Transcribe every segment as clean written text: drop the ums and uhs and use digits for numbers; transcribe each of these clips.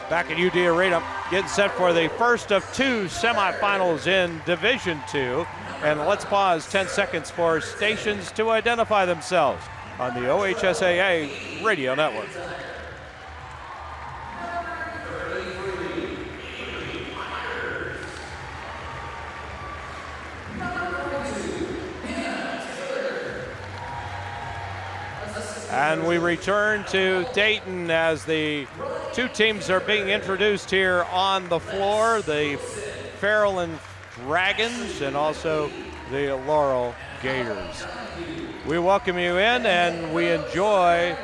back at UD Arena, getting set for the first of two semifinals in Division II. And let's pause 10 seconds for stations to identify themselves on the OHSAA Radio Network. And we return to Dayton as the two teams are being introduced here on the floor. The Fairland Dragons and also the Laurel Gators. We welcome you in, and we enjoy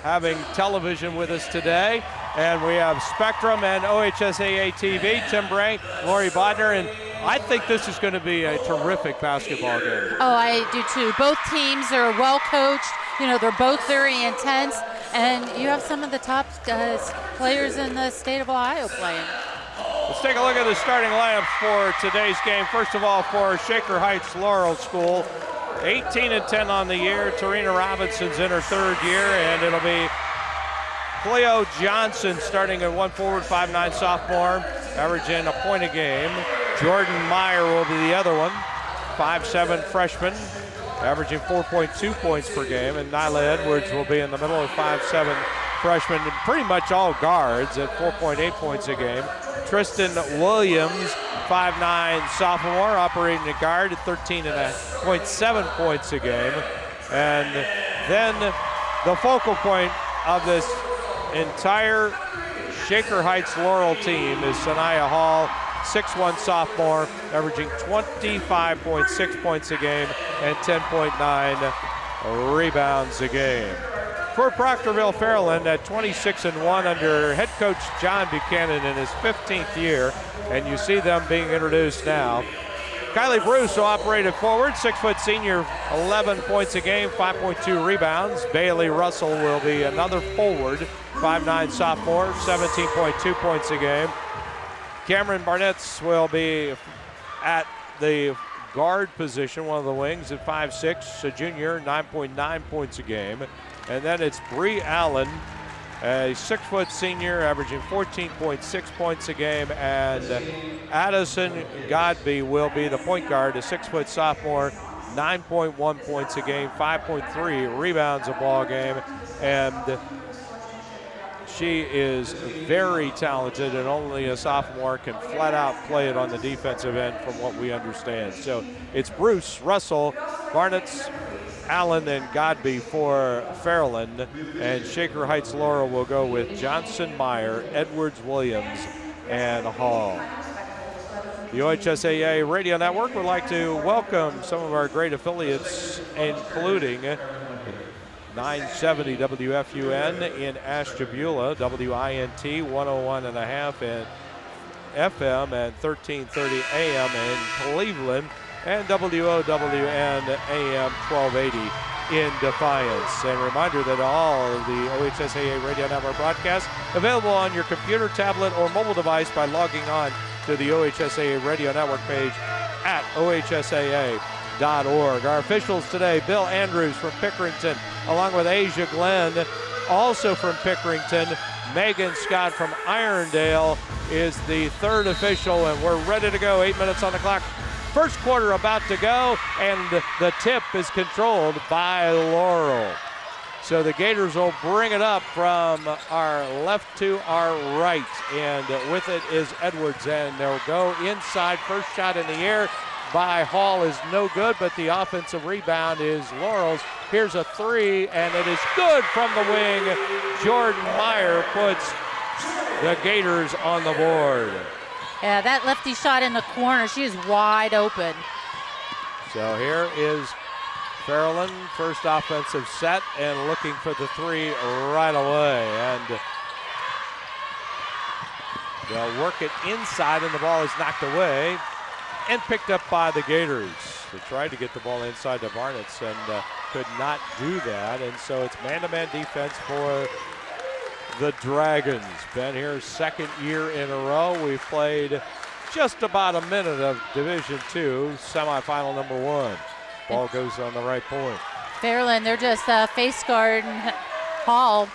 having television with us today. And we have Spectrum and OHSAA TV, Tim Bray, Lori Bodner, and I think this is going to be a terrific basketball game. Oh, I do too. Both teams are well coached. You know, they're both very intense, and you have some of the top players in the state of Ohio playing. Let's take a look at the starting lineup for today's game. First of all, for Shaker Heights Laurel School, 18-10 on the year. Tarina Robinson's in her third year, and it'll be Cleo Johnson starting at 1 forward, 5'9" sophomore, averaging a point a game. Jordan Meyer will be the other one, 5'7" freshman, averaging 4.2 points per game. And Nyla Edwards will be in the middle of 5'7" freshman, and pretty much all guards at 4.8 points a game. Tristan Williams, 5'9" sophomore, operating a guard at 13.7 points a game. And then the focal point of this entire Shaker Heights Laurel team is Sanaya Hall, 6'1" sophomore, averaging 25.6 points a game and 10.9 rebounds a game. For Proctorville Fairland at 26-1 under head coach John Buchanan in his 15th year, and you see them being introduced now. Kylie Bruce will operate at forward, 6-foot senior, 11 points a game, 5.2 rebounds. Bailey Russell will be another forward, 5'9" sophomore, 17.2 points a game. Cameron Barnetts will be at the guard position, one of the wings at 5'6", a junior, 9.9 points a game. And then it's Bree Allen, a 6-foot senior, averaging 14.6 points a game. And Addison Godby will be the point guard, a 6-foot sophomore, 9.1 points a game, 5.3 rebounds a ball game. And she is very talented, and only a sophomore can flat out play it on the defensive end from what we understand. So it's Bruce, Russell, Barnetts, Allen, and Godby for Fairland, and Shaker Heights Laurel will go with Johnson, Meyer, Edwards, Williams, and Hall. The OHSAA Radio Network would like to welcome some of our great affiliates, including 970 WFUN in Ashtabula, WINT 101.5 and FM, and 1330 AM in Cleveland, and WOWN AM 1280 in Defiance. And reminder that all of the OHSAA Radio Network broadcasts available on your computer, tablet, or mobile device by logging on to the OHSAA Radio Network page at OHSAA.org. Our officials today, Bill Andrews from Pickerington, along with Asia Glenn, also from Pickerington. Megan Scott from Irondale is the third official, and we're ready to go. 8 minutes on the clock. First quarter about to go, and the tip is controlled by Laurel. So the Gators will bring it up from our left to our right, and with it is Edwards, and they'll go inside. First shot in the air by Hall is no good, but the offensive rebound is Laurel's. Here's a three, and it is good from the wing. Jordan Meyer puts the Gators on the board. Yeah, that lefty shot in the corner, she is wide open. So here is Fairland, first offensive set, and looking for the three right away. And they'll work it inside, and the ball is knocked away and picked up by the Gators. They tried to get the ball inside to Barnetts and could not do that. And so it's man-to-man defense for the Dragons. Been here second year in a row. We've played just about a minute of Division II, semifinal number one. Ball goes on the right point. Fairland, they're just face guard Hall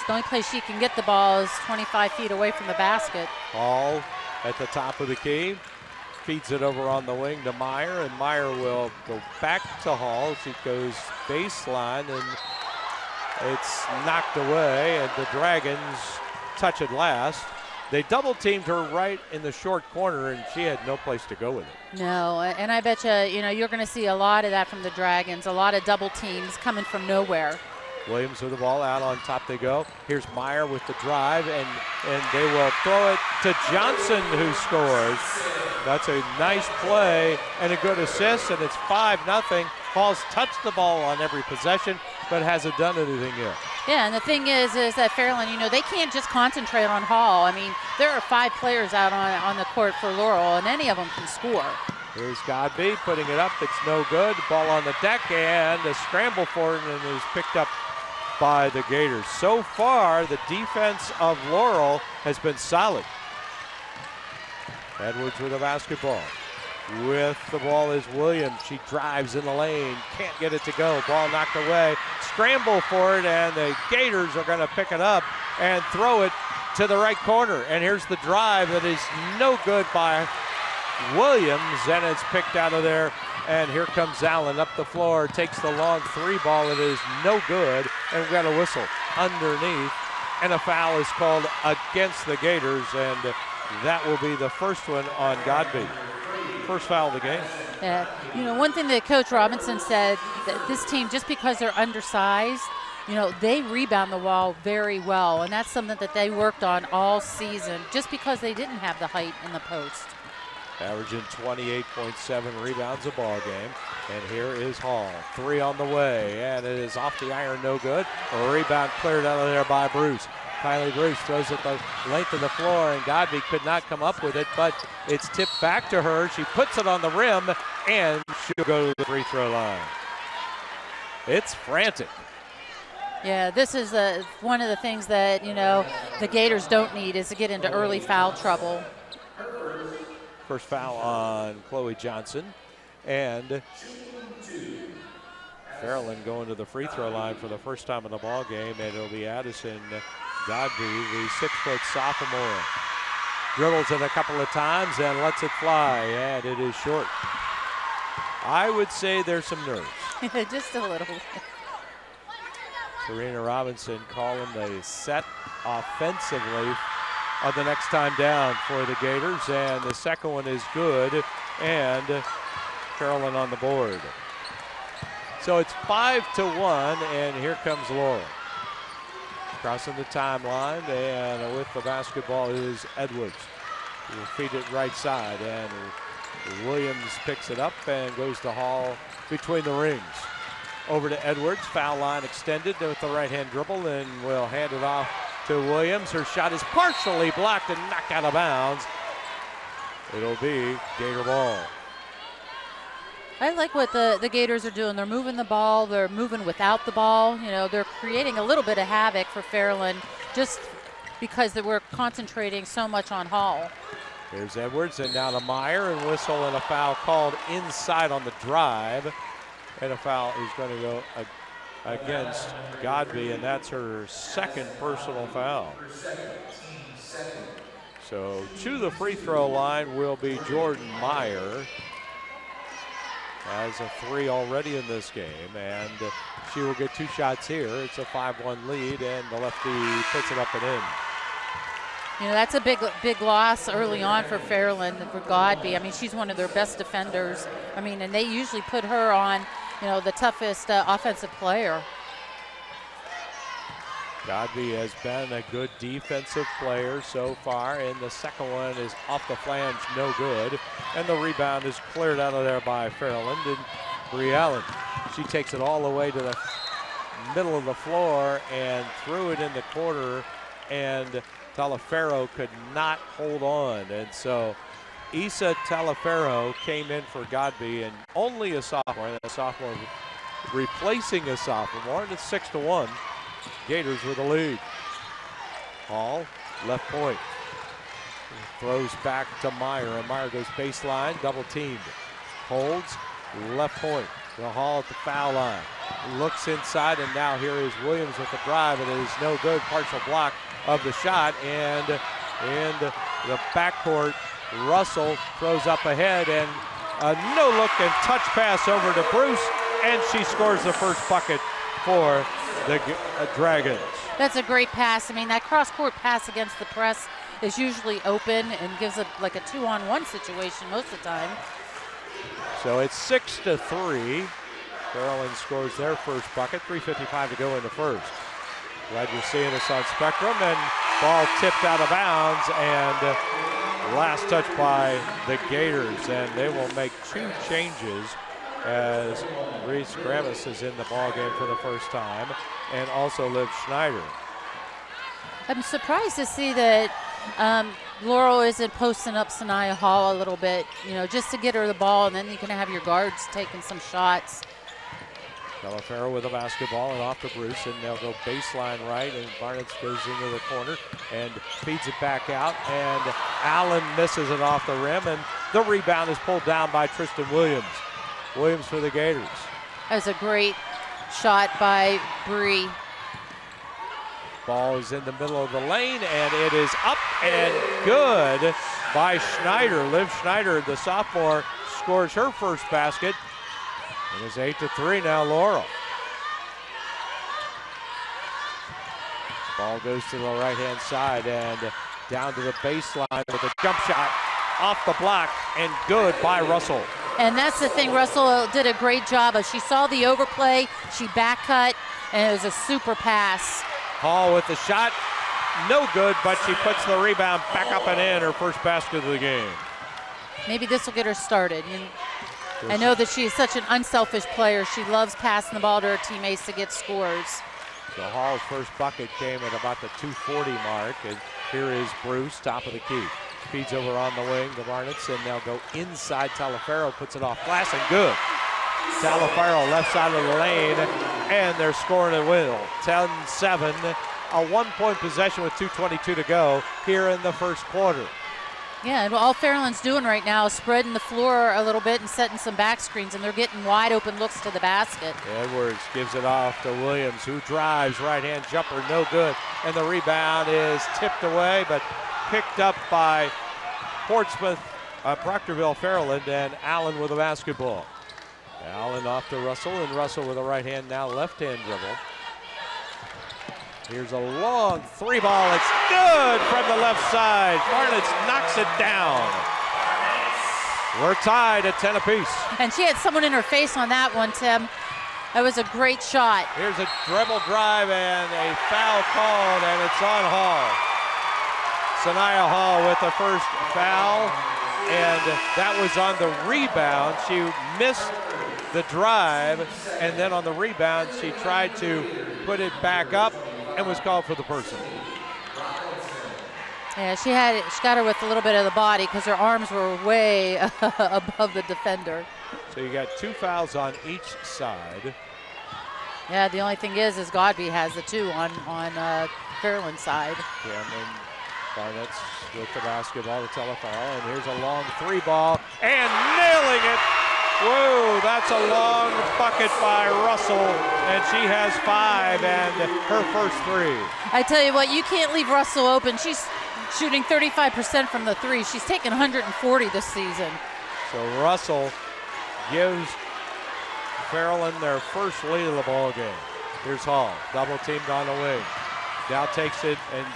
the only place she can get the ball is 25 feet away from the basket. Hall at the top of the key. Feeds it over on the wing to Meyer, and Meyer will go back to Hall. She goes baseline, and it's knocked away, and the Dragons touch it last. They double-teamed her right in the short corner, and she had no place to go with it. No, and I bet you're going to see a lot of that from the Dragons, a lot of double teams coming from nowhere. Williams with the ball out, on top they go. Here's Meyer with the drive, and they will throw it to Johnson, who scores. That's a nice play and a good assist, and it's 5-0. Hall's touched the ball on every possession, but hasn't done anything yet. Yeah, and the thing is that Fairland, they can't just concentrate on Hall. I mean, there are 5 players out on the court for Laurel, and any of them can score. Here's Godby putting it up. It's no good. Ball on the deck, and a scramble for it, and is picked up by the Gators. So far, the defense of Laurel has been solid. Edwards with the basketball. With the ball is Williams. She drives in the lane. Can't get it to go. Ball knocked away. Scramble for it, and the Gators are going to pick it up and throw it to the right corner. And here's the drive that is no good by Williams, and it's picked out of there. And here comes Allen up the floor, takes the long 3 ball. It is no good, and we've got a whistle underneath, and a foul is called against the Gators, and that will be the first one on Godby. First foul of the game. Yeah, one thing that Coach Robinson said, that this team, just because they're undersized, they rebound the ball very well, and that's something that they worked on all season, just because they didn't have the height in the post. Averaging 28.7 rebounds a ball game. And here is Hall. 3 on the way, and it is off the iron, no good. A rebound cleared out of there by Bruce. Kylie Bruce throws it the length of the floor, and Godby could not come up with it, but it's tipped back to her. She puts it on the rim, and she'll go to the free throw line. It's frantic. Yeah, this is one of the things that, the Gators don't need, is to get into early foul trouble. First foul on Chloe Johnson, and Fairland going to the free throw line for the first time in the ball game, and it'll be Addison Godby, the 6-foot sophomore. Dribbles it a couple of times and lets it fly, and it is short. I would say there's some nerves. Just a little. Serena Robinson calling the set offensively on the next time down for the Gators, and the second one is good, and Carolyn on the board. So it's 5-1, and here comes Laurel. Crossing the timeline, and with the basketball is Edwards. Will feed it right side, and Williams picks it up and goes to Hall between the rings. Over to Edwards, foul line extended with the right-hand dribble, and will hand it off to Williams. Her shot is partially blocked and knocked out of bounds. It'll be Gator ball. I like what the Gators are doing. They're moving the ball. They're moving without the ball. They're creating a little bit of havoc for Fairland just because they were concentrating so much on Hall. Here's Edwards, and now to Meyer, and whistle and a foul called inside on the drive. And a foul is going to go against Godby, and that's her second personal foul. So to the free throw line will be Jordan Meyer. Has a 3 already in this game, and she will get 2 shots here. It's a 5-1 lead, and the lefty puts it up and in. That's a big loss early on for Fairland, for Godby. I mean, she's one of their best defenders. I mean, and they usually put her on, the toughest offensive player. Godby has been a good defensive player so far, and the second one is off the flange, no good. And the rebound is cleared out of there by Fairland, and Bree Allen. She takes it all the way to the middle of the floor and threw it in the corner, and Talaferro could not hold on. And so Issa Talaferro came in for Godby, and only a sophomore, and a sophomore replacing a sophomore, and it's 6-1. Gators with the lead. Hall, left point. Throws back to Meyer, and Meyer goes baseline, double teamed. Holds, left point. The Hall at the foul line. Looks inside, and now here is Williams with the drive. It is no good. Partial block of the shot, and in the backcourt, Russell throws up ahead, and a no-look and touch pass over to Bruce, and she scores the first bucket for the Dragons. That's a great pass. I mean, that cross-court pass against the press is usually open and gives it like a 2-on-1 situation most of the time. So it's 6-3. Fairland scores their first bucket. 3:55 to go in the first. Glad you're seeing us on Spectrum, and ball tipped out of bounds, and last touch by the Gators, and they will make 2 changes as Reese Gravis is in the ball game for the first time, and also Liv Schneider. I'm surprised to see that Laurel isn't posting up Sanaya Hall a little bit, just to get her the ball, and then you can have your guards taking some shots. Telefaro with a basketball and off to Bruce, and they'll go baseline right, and Barnett goes into the corner and feeds it back out, and Allen misses it off the rim, and the rebound is pulled down by Tristan Williams. Williams for the Gators. That was a great shot by Bree. Ball is in the middle of the lane, and it is up and good by Schneider. Liv Schneider, the sophomore, scores her first basket. It is 8-3 now, Laurel. Ball goes to the right-hand side and down to the baseline with a jump shot off the block, and good by Russell. And that's the thing, Russell did a great job of. She saw the overplay, she back cut, and it was a super pass. Hall with the shot, no good, but she puts the rebound back up and in, her first basket of the game. Maybe this will get her started. I know that she is such an unselfish player. She loves passing the ball to her teammates to get scores. So Hall's first bucket came at about the 2:40 mark, and here is Bruce, top of the key. Feeds over on the wing, the Barnetts, and they'll go inside. Telefaro puts it off glass, and good. Telefaro left side of the lane, and they're scoring at will. 10-7, a 1-point possession with 2:22 to go here in the first quarter. Yeah, and all Fairland's doing right now is spreading the floor a little bit and setting some back screens, and they're getting wide open looks to the basket. Edwards gives it off to Williams, who drives, right-hand jumper, no good. And the rebound is tipped away, but picked up by Portsmouth, Proctorville Fairland, and Allen with a basketball. Allen off to Russell, and Russell with a right-hand, now left-hand dribble. Here's a long 3-ball. It's good from the left side. Barnett knocks it down. We're tied at 10 apiece. And she had someone in her face on that one, Tim. That was a great shot. Here's a dribble drive and a foul called, and it's on Hall. Sanaya Hall with the first foul, and that was on the rebound. She missed the drive, and then on the rebound, she tried to put it back up and was called for the person. Yeah, she got her with a little bit of the body because her arms were way above the defender. So you got 2 fouls on each side. Yeah, the only thing is Godby has the 2 on Fairland's side. Cameron Barnett's with the basketball to Telefaro, and here's a long 3-ball, and nailing it. Whoa, that's a long bucket by Russell, and she has 5 and her first 3. I tell you what, you can't leave Russell open. She's shooting 35% from the 3. She's taken 140 this season. So Russell gives Fairland their first lead of the ball game. Here's Hall, double teamed on the wing. Now takes it and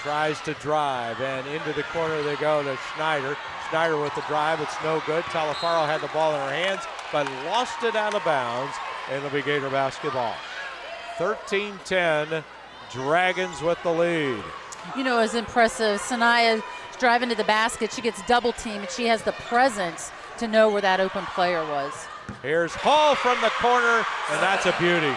tries to drive, and into the corner they go to Schneider. Schneider with the drive, it's no good. Telefaro had the ball in her hands, but lost it out of bounds, and it'll be Gator basketball. 13-10, Dragons with the lead. You know, it's impressive. Sanaya driving to the basket. She gets double teamed, and she has the presence to know where that open player was. Here's Hall from the corner, and that's a beauty.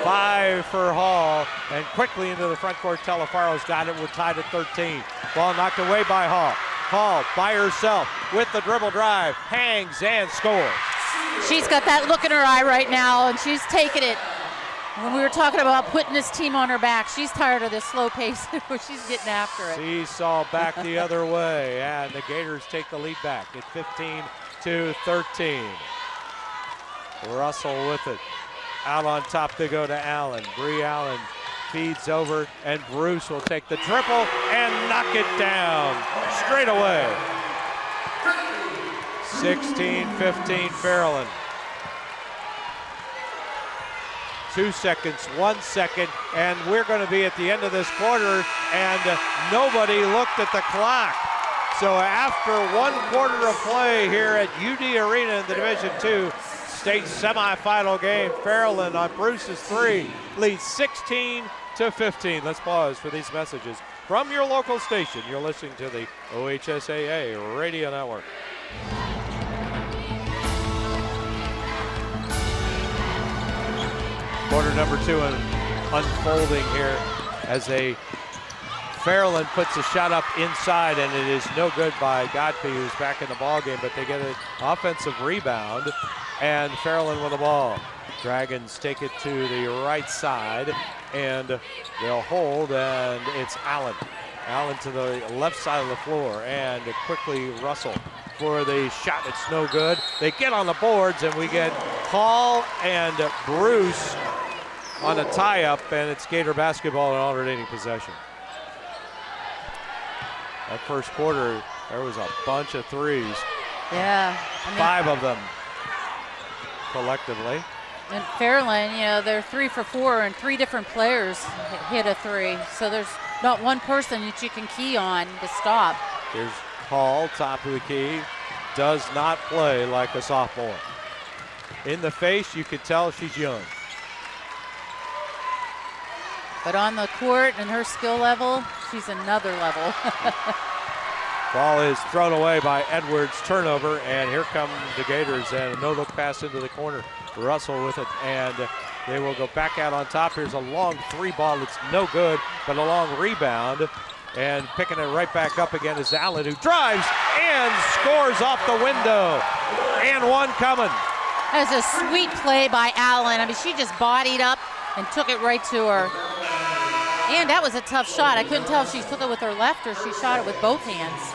5 for Hall, and quickly into the front court. Telefaro's got it. We're tied at 13. Ball knocked away by Hall. Hall by herself with the dribble drive, hangs and scores. She's got that look in her eye right now, and she's taking it. When we were talking about putting this team on her back, she's tired of this slow pace where she's getting after it. Seesaw back the other way, and the Gators take the lead back at 15-13. Russell with it. Out on top they go to Allen. Bree Allen feeds over, and Bruce will take the triple and knock it down straight away. 16-15 Fairland. 2 seconds, 1 second, and we're going to be at the end of this quarter, and nobody looked at the clock. So after 1 quarter of play here at UD Arena in the Division II state semifinal game, Fairland on Bruce's 3 leads 16-15. Let's pause for these messages from your local station. You're listening to the OHSAA Radio Network. Quarter number 2 unfolding here as Fairland puts a shot up inside, and it is no good by Godfrey, who's back in the ball game, but they get an offensive rebound, and Fairland with the ball. Dragons take it to the right side, and they'll hold, and it's Allen. Allen to the left side of the floor, and quickly Russell for the shot. It's no good. They get on the boards, and we get Hall and Bruce on a tie-up, and it's Gator basketball in alternating possession. That first quarter, there was a bunch of threes. Yeah. 5 of them collectively. And Fairland, they're 3 for 4, and 3 different players hit a 3. So there's not one person that you can key on to stop. Here's Hall, top of the key. Does not play like a sophomore. In the face, you could tell she's young. But on the court and her skill level, she's another level. Ball is thrown away by Edwards, turnover, and here come the Gators, and a no-look pass into the corner. Russell with it, and they will go back out on top. Here's a long 3 ball that's no good, but a long rebound, and picking it right back up again is Allen, who drives and scores off the window, and 1 coming. That was a sweet play by Allen. I mean, she just bodied up and took it right to her. And that was a tough shot. I couldn't tell if she took it with her left or she shot it with both hands.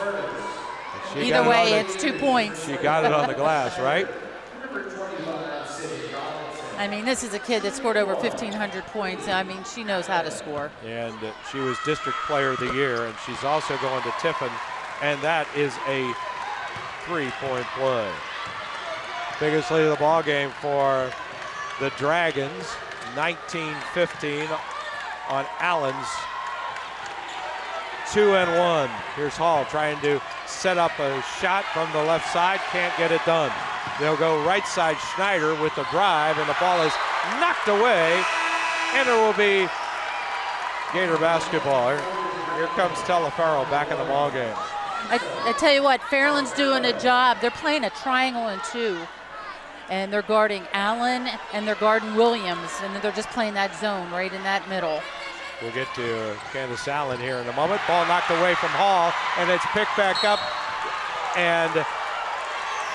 Either way, it's 2 points. She got it on the glass, right? I mean, this is a kid that scored over 1,500 points. I mean, she knows how to score. And she was District Player of the Year, and she's also going to Tiffin, and that is a 3-point play. Biggest lead of the ball game for the Dragons, 19-15 on Allen's 2-1. Here's Hall trying to set up a shot from the left side, can't get it done. They'll go right side, Schneider with the drive, and the ball is knocked away, and it will be Gator basketball. Here comes Telefarrell back in the ball game. I tell you what, Fairland's doing a job. They're playing a triangle and 2, and they're guarding Allen and they're guarding Williams, and they're just playing that zone right in that middle. We'll get to Candace Allen here in a moment. Ball knocked away from Hall, and it's picked back up, and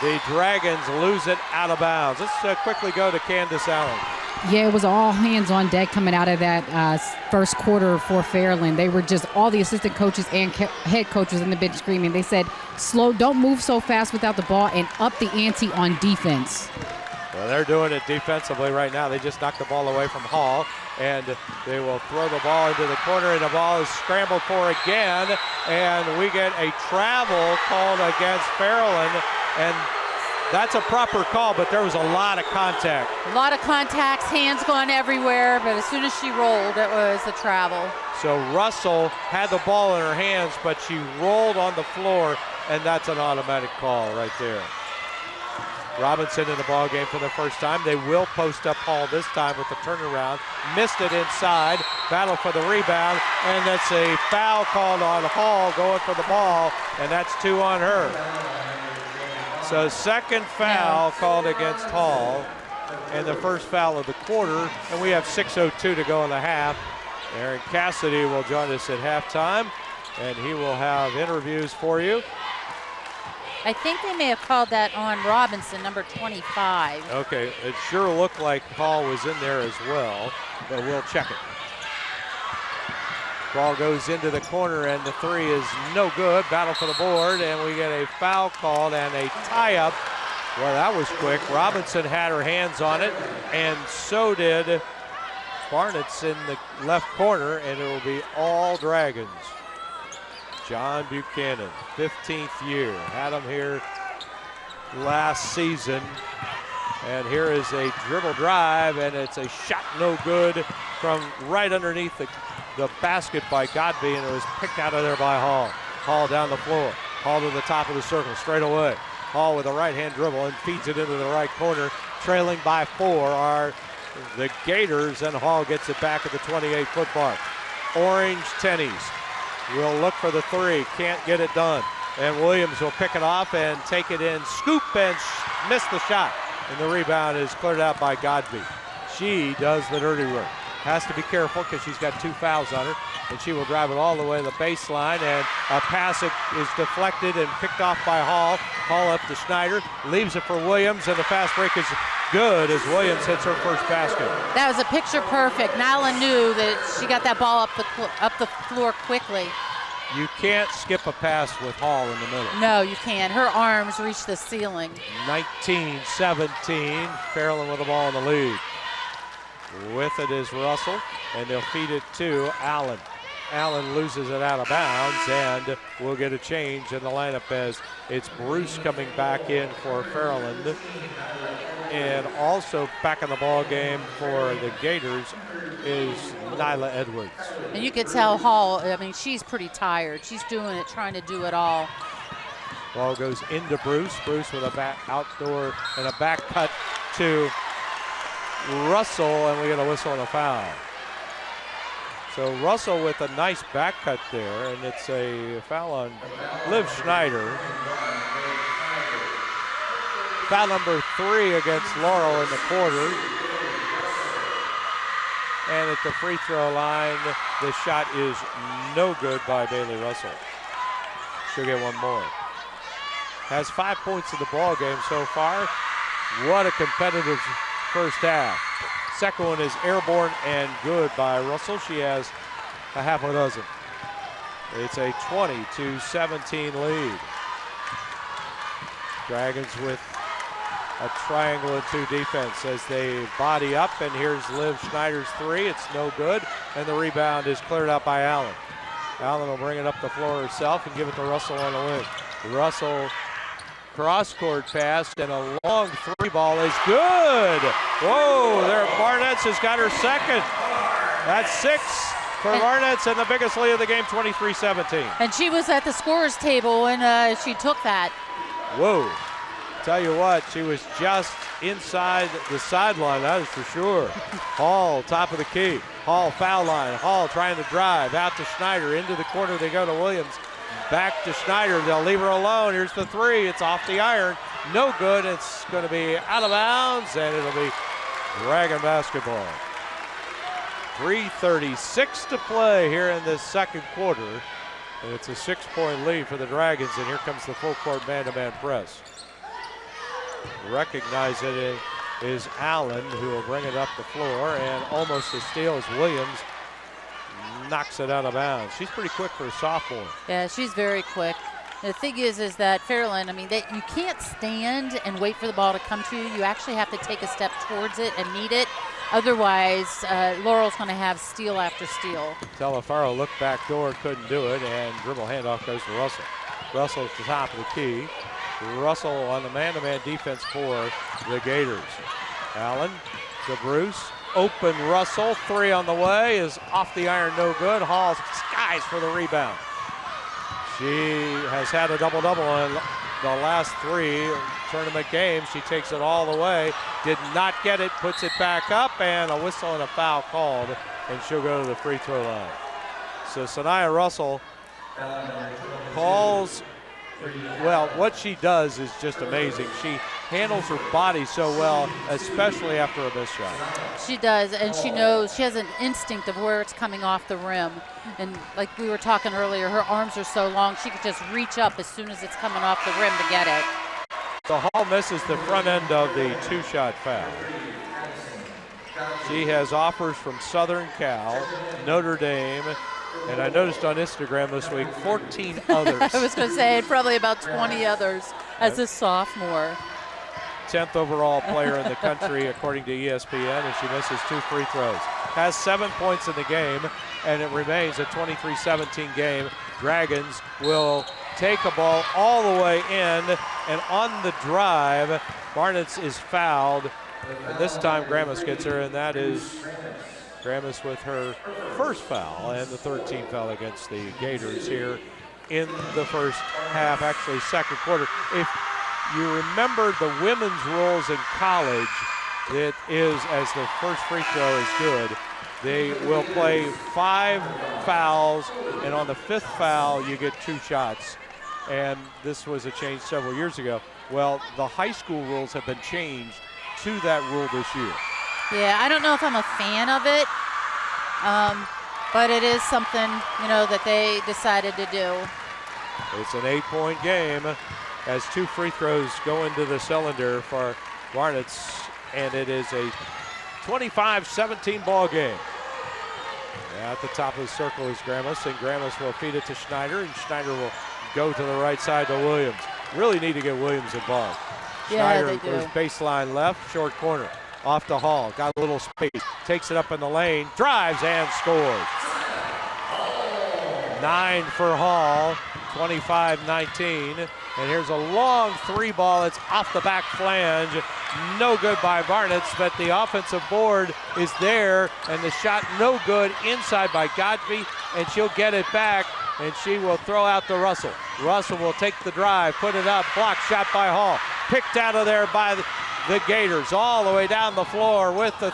the Dragons lose it out of bounds. Let's quickly go to Candace Allen. Yeah, it was all hands on deck coming out of that first quarter for Fairland. They were just all the assistant coaches and head coaches in the bench screaming. They said, slow, don't move so fast without the ball, and up the ante on defense. Well, they're doing it defensively right now. They just knocked the ball away from Hall, and they will throw the ball into the corner, and the ball is scrambled for again, and we get a travel called against Fairland, and that's a proper call, but there was a lot of contact. A lot of contacts, hands going everywhere, but as soon as she rolled, it was a travel. So Russell had the ball in her hands, but she rolled on the floor, and that's an automatic call right there. Robinson in the ball game for the first time. They will post up Hall this time with the turnaround. Missed it inside. Battle for the rebound, and that's a foul called on Hall going for the ball, and that's 2 on her. So second foul called against Hall, and the first foul of the quarter, and we have 6:02 to go in the half. Aaron Cassidy will join us at halftime, and he will have interviews for you. I think they may have called that on Robinson, number 25. Okay, it sure looked like Hall was in there as well, but we'll check it. Ball goes into the corner, and the 3 is no good. Battle for the board, and we get a foul called and a tie-up Well, that was quick. Robinson had her hands on it, and so did Barnett's in the left corner, and it will be all Dragons. John Buchanan, 15th year, had him here last season. And here is a dribble drive, and it's a shot no good from right underneath the basket by Godby, and it was picked out of there by Hall. Hall down the floor. Hall to the top of the circle, straight away. Hall with a right-hand dribble and feeds it into the right corner. Trailing by 4 are the Gators, and Hall gets it back at the 28-foot mark. Orange tennies will look for the 3, can't get it done. And Williams will pick it off and take it in, scoop and miss the shot. And the rebound is cleared out by Godby. She does the dirty work. Has to be careful because she's got 2 fouls on her. And she will drive it all the way to the baseline. And a pass is deflected and picked off by Hall. Hall up to Schneider. Leaves it for Williams. And the fast break is good as Williams hits her first basket. That was a picture perfect. Nyla knew that she got that ball up the floor quickly. You can't skip a pass with Hall in the middle. No, you can't. Her arms reach the ceiling. 19-17, Fairland with the ball in the lead. With it is Russell, and they'll feed it to Allen. Allen loses it out of bounds, and we'll get a change in the lineup as it's Bruce coming back in for Fairland. And also back in the ball game for the Gators is Nyla Edwards. And you could tell Hall, I mean, she's pretty tired. She's doing it, trying to do it all. Ball goes into Bruce. Bruce with a back outdoor and a back cut to Russell, and we get a whistle and a foul. So Russell with a nice back cut there, and it's a foul on Liv Schneider. Foul number 3 against Laurel in the quarter. And at the free throw line, the shot is no good by Bailey Russell. She'll get one more. Has 5 points in the ball game so far. What a competitive first half. Second one is airborne and good by Russell. She has a half a dozen. It's a 20-17 lead. Dragons with a triangle and 2 defense as they body up, and here's Liv Schneider's 3. It's no good, and the rebound is cleared out by Allen. Allen will bring it up the floor herself and give it to Russell on the wing. Russell cross-court pass, and a long 3 ball is good. Whoa, there Barnett's has got her second. That's 6 for Barnett's, and the biggest lead of the game, 23-17. And she was at the scorer's table when she took that. Whoa. Tell you what, she was just inside the sideline, that is for sure. Hall, top of the key. Hall, foul line. Hall trying to drive out to Schneider. Into the corner they go to Williams. Back to Schneider. They'll leave her alone. Here's the 3. It's off the iron. No good. It's going to be out of bounds, and it'll be Dragon basketball. 3:36 to play here in this second quarter. And it's a 6-point lead for the Dragons, and here comes the full court man-to-man press. Recognize it is Allen, who will bring it up the floor, and almost a steal as Williams knocks it out of bounds. She's pretty quick for a sophomore. Yeah, she's very quick. The thing is that Fairland, I mean, you can't stand and wait for the ball to come to you. You actually have to take a step towards it and meet it. Otherwise, Laurel's going to have steal after steal. Telefaro looked back door, couldn't do it, and dribble handoff goes to Russell. Russell at the top of the key. Russell on the man-to-man defense for the Gators. Allen to Bruce. Open Russell. 3 on the way is off the iron, no good. Hall skies for the rebound. She has had a double-double in the last 3 tournament games. She takes it all the way. Did not get it, puts it back up, and a whistle and a foul called, and she'll go to the free throw line. So Sanaya Russell calls. Well, what she does is just amazing. She handles her body so well, especially after a missed shot. She does, and she knows, she has an instinct of where it's coming off the rim. And like we were talking earlier, her arms are so long, she could just reach up as soon as it's coming off the rim to get it. So Hall misses the front end of the 2-shot foul. She has offers from Southern Cal, Notre Dame, and I noticed on Instagram this week, 14 others. I was going to say probably about 20 others as a sophomore. 10th overall player in the country, according to ESPN, and she misses 2 free throws. Has 7 points in the game, and it remains a 23-17 game. Dragons will take a ball all the way in, and on the drive, Barnitz is fouled. And this time Grammas gets her, and that is Grammas with her first foul and the 13th foul against the Gators here in the first half, actually second quarter. If you remember the women's rules in college, it is as the first free throw is good. They will play 5 fouls, and on the 5th foul, you get 2 shots. And this was a change several years ago. Well, the high school rules have been changed to that rule this year. Yeah, I don't know if I'm a fan of it, but it is something, that they decided to do. It's an 8-point game as 2 free throws go into the cylinder for Barnitz, and it is a 25-17 ball game. At the top of the circle is Grammas, and Grammas will feed it to Schneider, and Schneider will go to the right side to Williams. Really need to get Williams involved. Yeah, Schneider they do. goes baseline left, short corner, off to Hall. Got a little space, takes it up in the lane, drives and scores. 9 for Hall, 25-19. And here's a long 3 ball. It's off the back flange. No good by Barnitz, but the offensive board is there, and the shot no good inside by Godby, and she'll get it back, and she will throw out to Russell. Russell will take the drive, put it up, block shot by Hall. Picked out of there by the Gators, all the way down the floor with the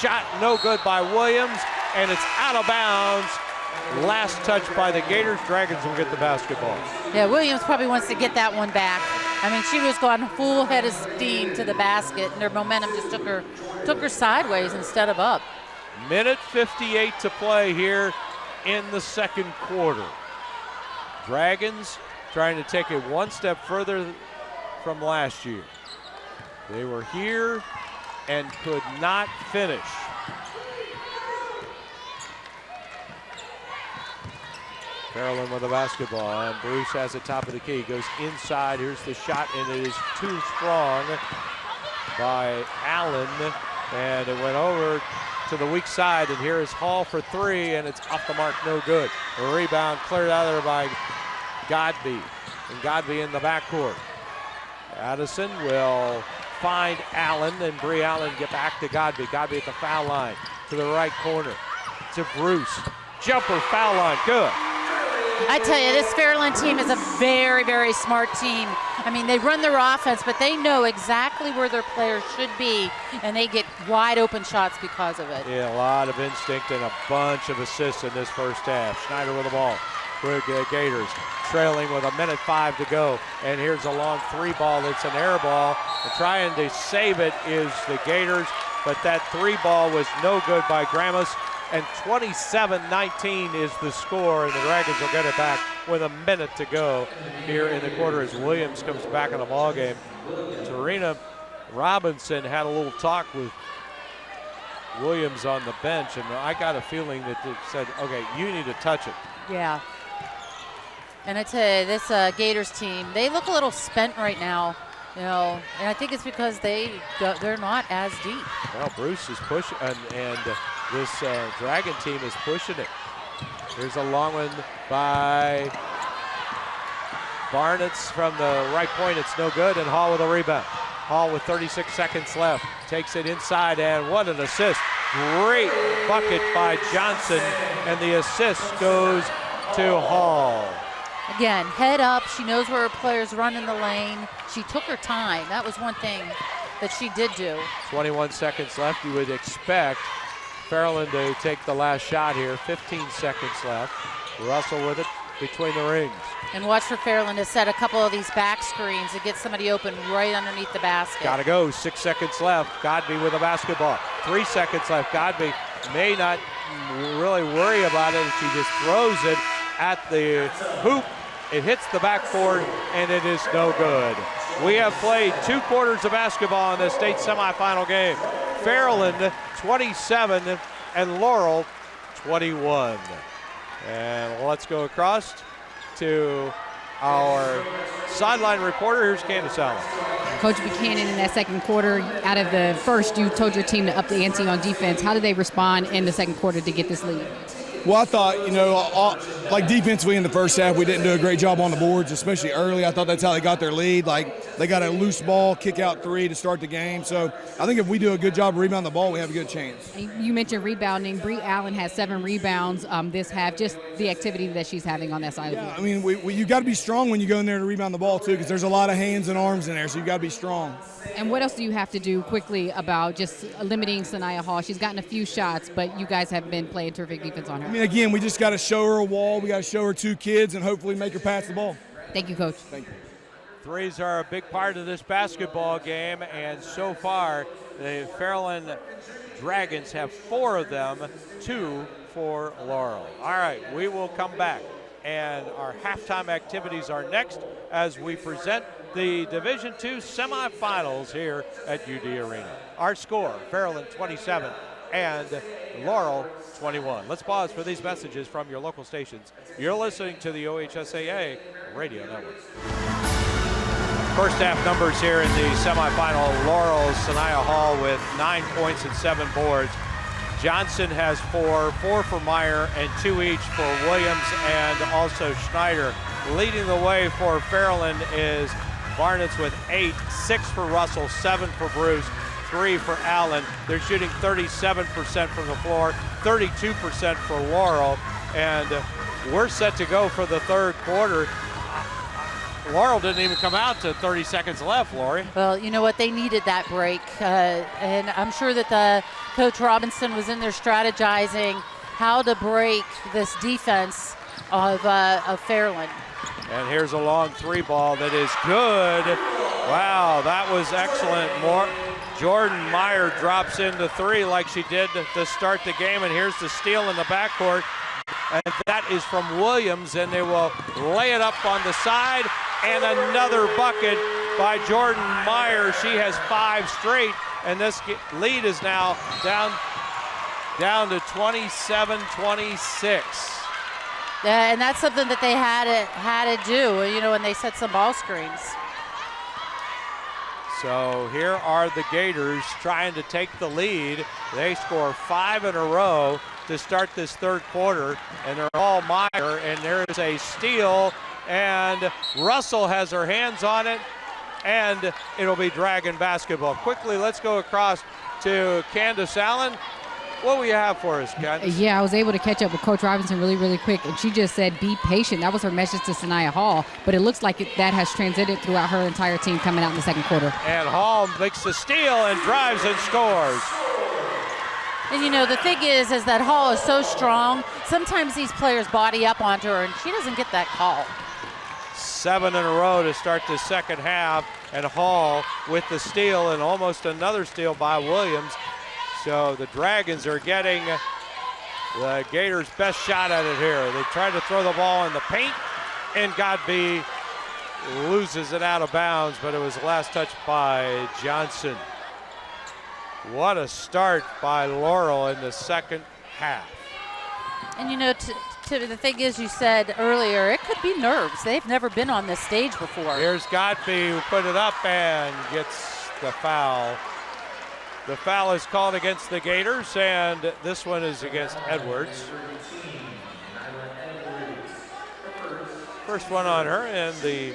shot no good by Williams, and it's out of bounds. Last touch by the Gators. Dragons will get the basketball. Yeah, Williams probably wants to get that one back. I mean, she was going full head of steam to the basket, and their momentum just took her sideways instead of up. Minute 58 to play here in the second quarter. Dragons trying to take it one step further from last year. They were here and could not finish. Fairland with the basketball, and Bruce has it top of the key. Goes inside. Here's the shot, and it is too strong by Allen, and it went over to the weak side, and here is Hall for 3, and it's off the mark, no good. A rebound cleared out of there by Godby, and Godby in the backcourt. Addison will find Allen, and Bree Allen get back to Godby. Godby at the foul line to the right corner to Bruce. Jumper, foul line, good. I tell you, this Fairland team is a very, very smart team. I mean, they run their offense, but they know exactly where their players should be, and they get wide open shots because of it. Yeah, a lot of instinct and a bunch of assists in this first half. Schneider with the ball for the Gators, trailing with 1:05 to go. And here's a long 3 ball. It's an air ball. And trying to save it is the Gators, but that 3 ball was no good by Grammas. And 27-19 is the score, and the Dragons will get it back with a minute to go here in the quarter as Williams comes back in the ballgame. Tarina Robinson had a little talk with Williams on the bench, and I got a feeling that they said, okay, you need to touch it. Yeah. And I tell you, this Gators team, they look a little spent right now, and I think it's because they're not as deep. Well, Bruce is pushing, and this Dragon team is pushing it. Here's a long one by Barnitz from the right point. It's no good, and Hall with a rebound. Hall with 36 seconds left. Takes it inside, and what an assist. Great bucket by Johnson, and the assist goes to Hall. Again, head up. She knows where her players run in the lane. She took her time. That was one thing that she did do. 21 seconds left. You would expect Fairland to take the last shot here. 15 seconds left. Russell with it between the rings. And watch for Fairland to set a couple of these back screens to get somebody open right underneath the basket. Gotta go. 6 seconds left. Godby with a basketball. 3 seconds left. Godby may not really worry about it. She just throws it at the hoop. It hits the backboard, and it is no good. We have played 2 quarters of basketball in the state semifinal game. Fairland 27 and Laurel 21. And let's go across to our sideline reporter. Here's Candace Allen. Coach Buchanan, in that second quarter, out of the first, you told your team to up the ante on defense. How did they respond in the second quarter to get this lead? Well, I thought, like defensively in the first half, we didn't do a great job on the boards, especially early. I thought that's how they got their lead. Like, they got a loose ball, kick out three to start the game. So I think if we do a good job of rebounding the ball, we have a good chance. You mentioned rebounding. Bree Allen has 7 rebounds this half, just the activity that she's having on that side of the Yeah, floor. I mean, you got to be strong when you go in there to rebound the ball, too, because there's a lot of hands and arms in there, so you got to be strong. And what else do you have to do quickly about just limiting Sanaya Hall? She's gotten a few shots, but you guys have been playing terrific defense on her. I mean, again, we just got to show her a wall. We got to show her 2 kids and hopefully make her pass the ball. Thank you, Coach. Thank you. Threes are a big part of this basketball game, and so far the Fairland Dragons have 4 of them, 2 for Laurel. All right, we will come back, and our halftime activities are next as we present the Division II semifinals here at UD Arena. Our score, Fairland 27 and Laurel 21. Let's pause for these messages from your local stations. You're listening to the OHSAA Radio Network. First half numbers here in the semifinal. Laurel, Sanaya Hall with 9 points and 7 boards. Johnson has 4 for Meyer, and 2 each for Williams and also Schneider. Leading the way for Fairland is Barnett's with 8, 6 for Russell, 7 for Bruce, 3 for Allen. They're shooting 37% from the floor, 32% for Laurel, and we're set to go for the third quarter. Laurel didn't even come out to 30 seconds left, Lori. Well, you know what? They needed that break, and I'm sure that Coach Robinson was in there strategizing how to break this defense of Fairland. And here's a long 3 ball that is good. Wow, that was excellent. Jordan Meyer drops into 3 like she did to start the game, and here's the steal in the backcourt. And that is from Williams, and they will lay it up on the side, and another bucket by Jordan Meyer. She has 5 straight, and this lead is now down to 27-26. And that's something that they had to do, you know, when they set some ball screens. So here are the Gators trying to take the lead. They score 5 in a row to start this third quarter, and they're all Meyer, and there's a steal, and Russell has her hands on it, and it'll be Dragon basketball. Quickly, let's go across to Candace Allen. What will you have for us, Candace? Yeah, I was able to catch up with Coach Robinson really, really quick, and she just said, be patient. That was her message to Sanaya Hall, but it looks like that has transited throughout her entire team coming out in the second quarter. And Hall makes the steal and drives and scores. And you know, the thing is that Hall is so strong, sometimes these players body up onto her, and she doesn't get that call. 7 in a row to start the second half, and Hall with the steal and almost another steal by Williams. So the Dragons are getting the Gators' best shot at it here. They tried to throw the ball in the paint, and Godby loses it out of bounds, but it was last touched by Johnson. What a start by Laurel in the second half. And you know, the thing is, you said earlier, it could be nerves. They've never been on this stage before. Here's Godby who put it up and gets the foul. The foul is called against the Gators, and this one is against Edwards. First one on her, and the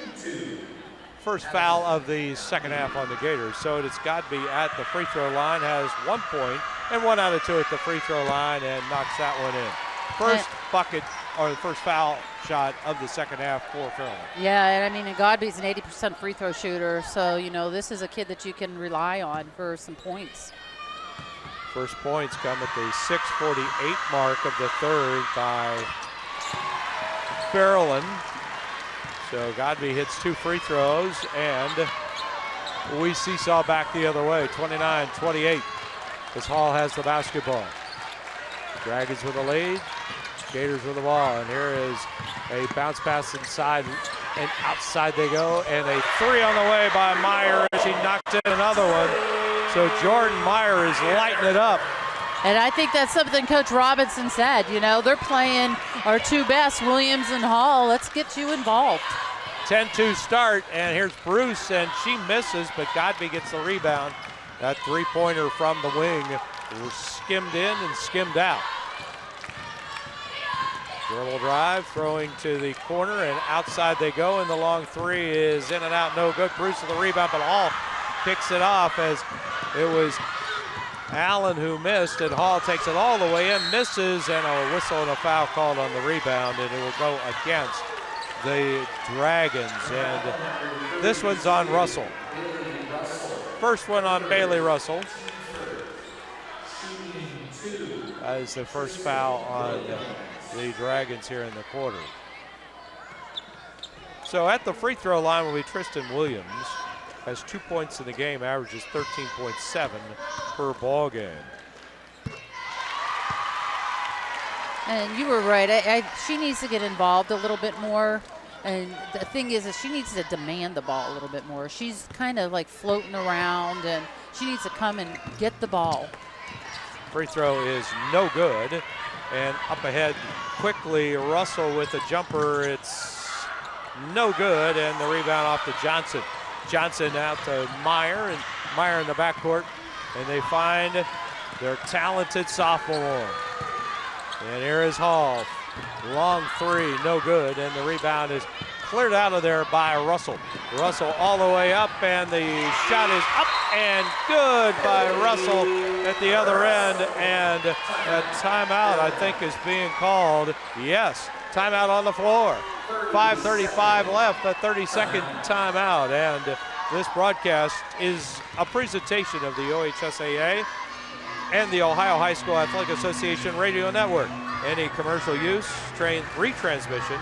first foul of the second half on the Gators. So it's Godby at the free throw line, has 1 point, and 1 out of 2 at the free throw line, and knocks that one in. First bucket, or the first foul shot of the second half for Fairland. Yeah, and I mean, Godby's an 80% free throw shooter, so, you know, this is a kid that you can rely on for some points. First points come at the 6:48 mark of the third by Fairland. So Godby hits 2 free throws, and we seesaw back the other way, 29-28, as Hall has the basketball. Dragons with the lead, Gators with the ball, and here is a bounce pass inside, and outside they go, and a 3 on the way by Meyer, and she knocked in another one. So Jordan Meyer is lighting it up. And I think that's something Coach Robinson said. You know, they're playing our 2 best, Williams and Hall. Let's get you involved. 10-2 start, and here's Bruce, and she misses, but Godby gets the rebound. That three-pointer from the wing was skimmed in and skimmed out. Dribble drive, throwing to the corner, and outside they go, and the long three is in and out, no good. Bruce with the rebound, but Hall picks it off as it was Allen who missed, and Hall takes it all the way in, misses, and a whistle and a foul called on the rebound, and it will go against the Dragons. And this one's on Russell. First one on Bailey Russell. That is the first foul on the Dragons here in the quarter. So at the free throw line will be Tristan Williams. Has 2 points in the game, averages 13.7 per ball game. And you were right. She needs to get involved a little bit more. And the thing is she needs to demand the ball a little bit more. She's kind of like floating around, and she needs to come and get the ball. Free throw is no good. And up ahead quickly, Russell with a jumper. It's no good, and the rebound off to Johnson. Johnson out to Meyer, and Meyer in the backcourt, and they find their talented sophomore. And here is Hall. Long three, no good, and the rebound is cleared out of there by Russell. Russell all the way up, and the shot is up and good by Russell at the other end, and a timeout, I think, is being called. Yes, timeout on the floor. 5:35 left, a 30-second timeout, and this broadcast is a presentation of the OHSAA and the Ohio High School Athletic Association Radio Network. Any commercial use, retransmission,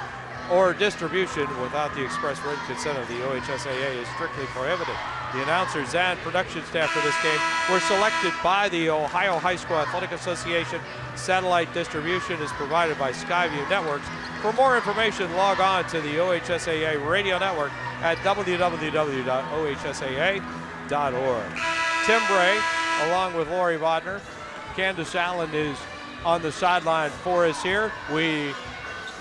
or distribution without the express written consent of the OHSAA is strictly prohibited. The announcers and production staff for this game were selected by the Ohio High School Athletic Association. Satellite distribution is provided by Skyview Networks. For more information, log on to the OHSAA Radio Network at www.ohsaa.org. Tim Bray, along with Lori Vodner. Candace Allen is on the sideline for us here. We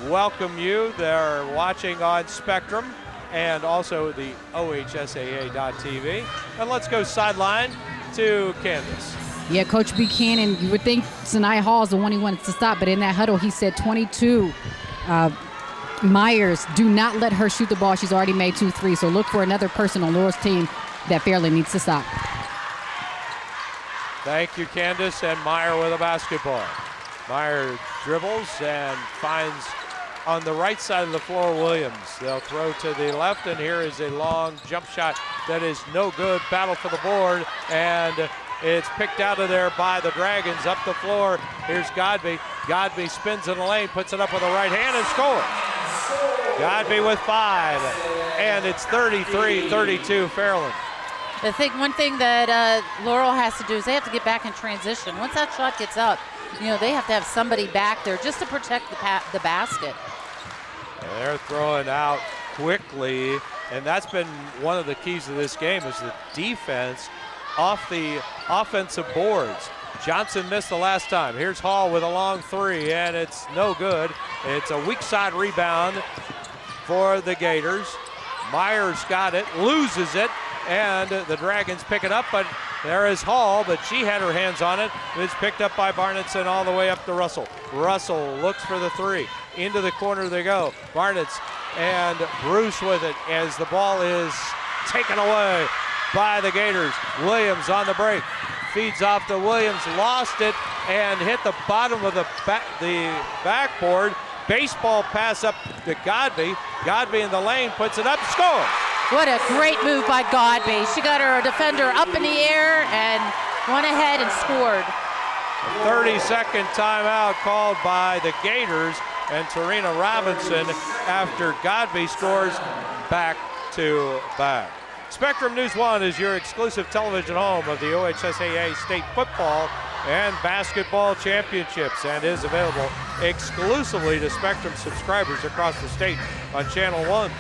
welcome you. They're watching on Spectrum and also the OHSAA.tv. And let's go sideline to Candace. Yeah, Coach Buchanan, you would think Sinai Hall is the one he wanted to stop, but in that huddle he said 22. Myers, do not let her shoot the ball. She's already made 2 threes, so look for another person on Laurel's team that Fairland needs to stop. Thank you, Candace, and Meyer with a basketball. Meyer dribbles and finds on the right side of the floor Williams. They'll throw to the left, and here is a long jump shot that is no good. Battle for the board, and it's picked out of there by the Dragons. Up the floor, here's Godby. Godby spins in the lane, puts it up with the right hand, and scores. Godby with 5, and it's 33-32 Fairland. One thing that Laurel has to do is they have to get back in transition. Once that shot gets up, they have to have somebody back there just to protect the basket. And they're throwing out quickly, and that's been one of the keys to this game is the defense off the offensive boards. Johnson missed the last time. Here's Hall with a long three, and it's no good. It's a weak side rebound for the Gators. Myers got it, loses it, and the Dragons pick it up, but there is Hall, but she had her hands on it. It's picked up by Barnitz all the way up to Russell. Russell looks for the three. Into the corner they go. Barnitz and Bruce with it as the ball is taken away by the Gators. Williams on the break. Feeds off to Williams, lost it, and hit the bottom of the backboard. Baseball pass up to Godby. Godby in the lane, puts it up, scores. What a great move by Godby. She got her defender up in the air and went ahead and scored. 30-second timeout called by the Gators, and Tarina Robinson, after Godby scores, back to back. Spectrum News 1 is your exclusive television home of the OHSAA State Football and Basketball Championships, and is available exclusively to Spectrum subscribers across the state on Channel 1.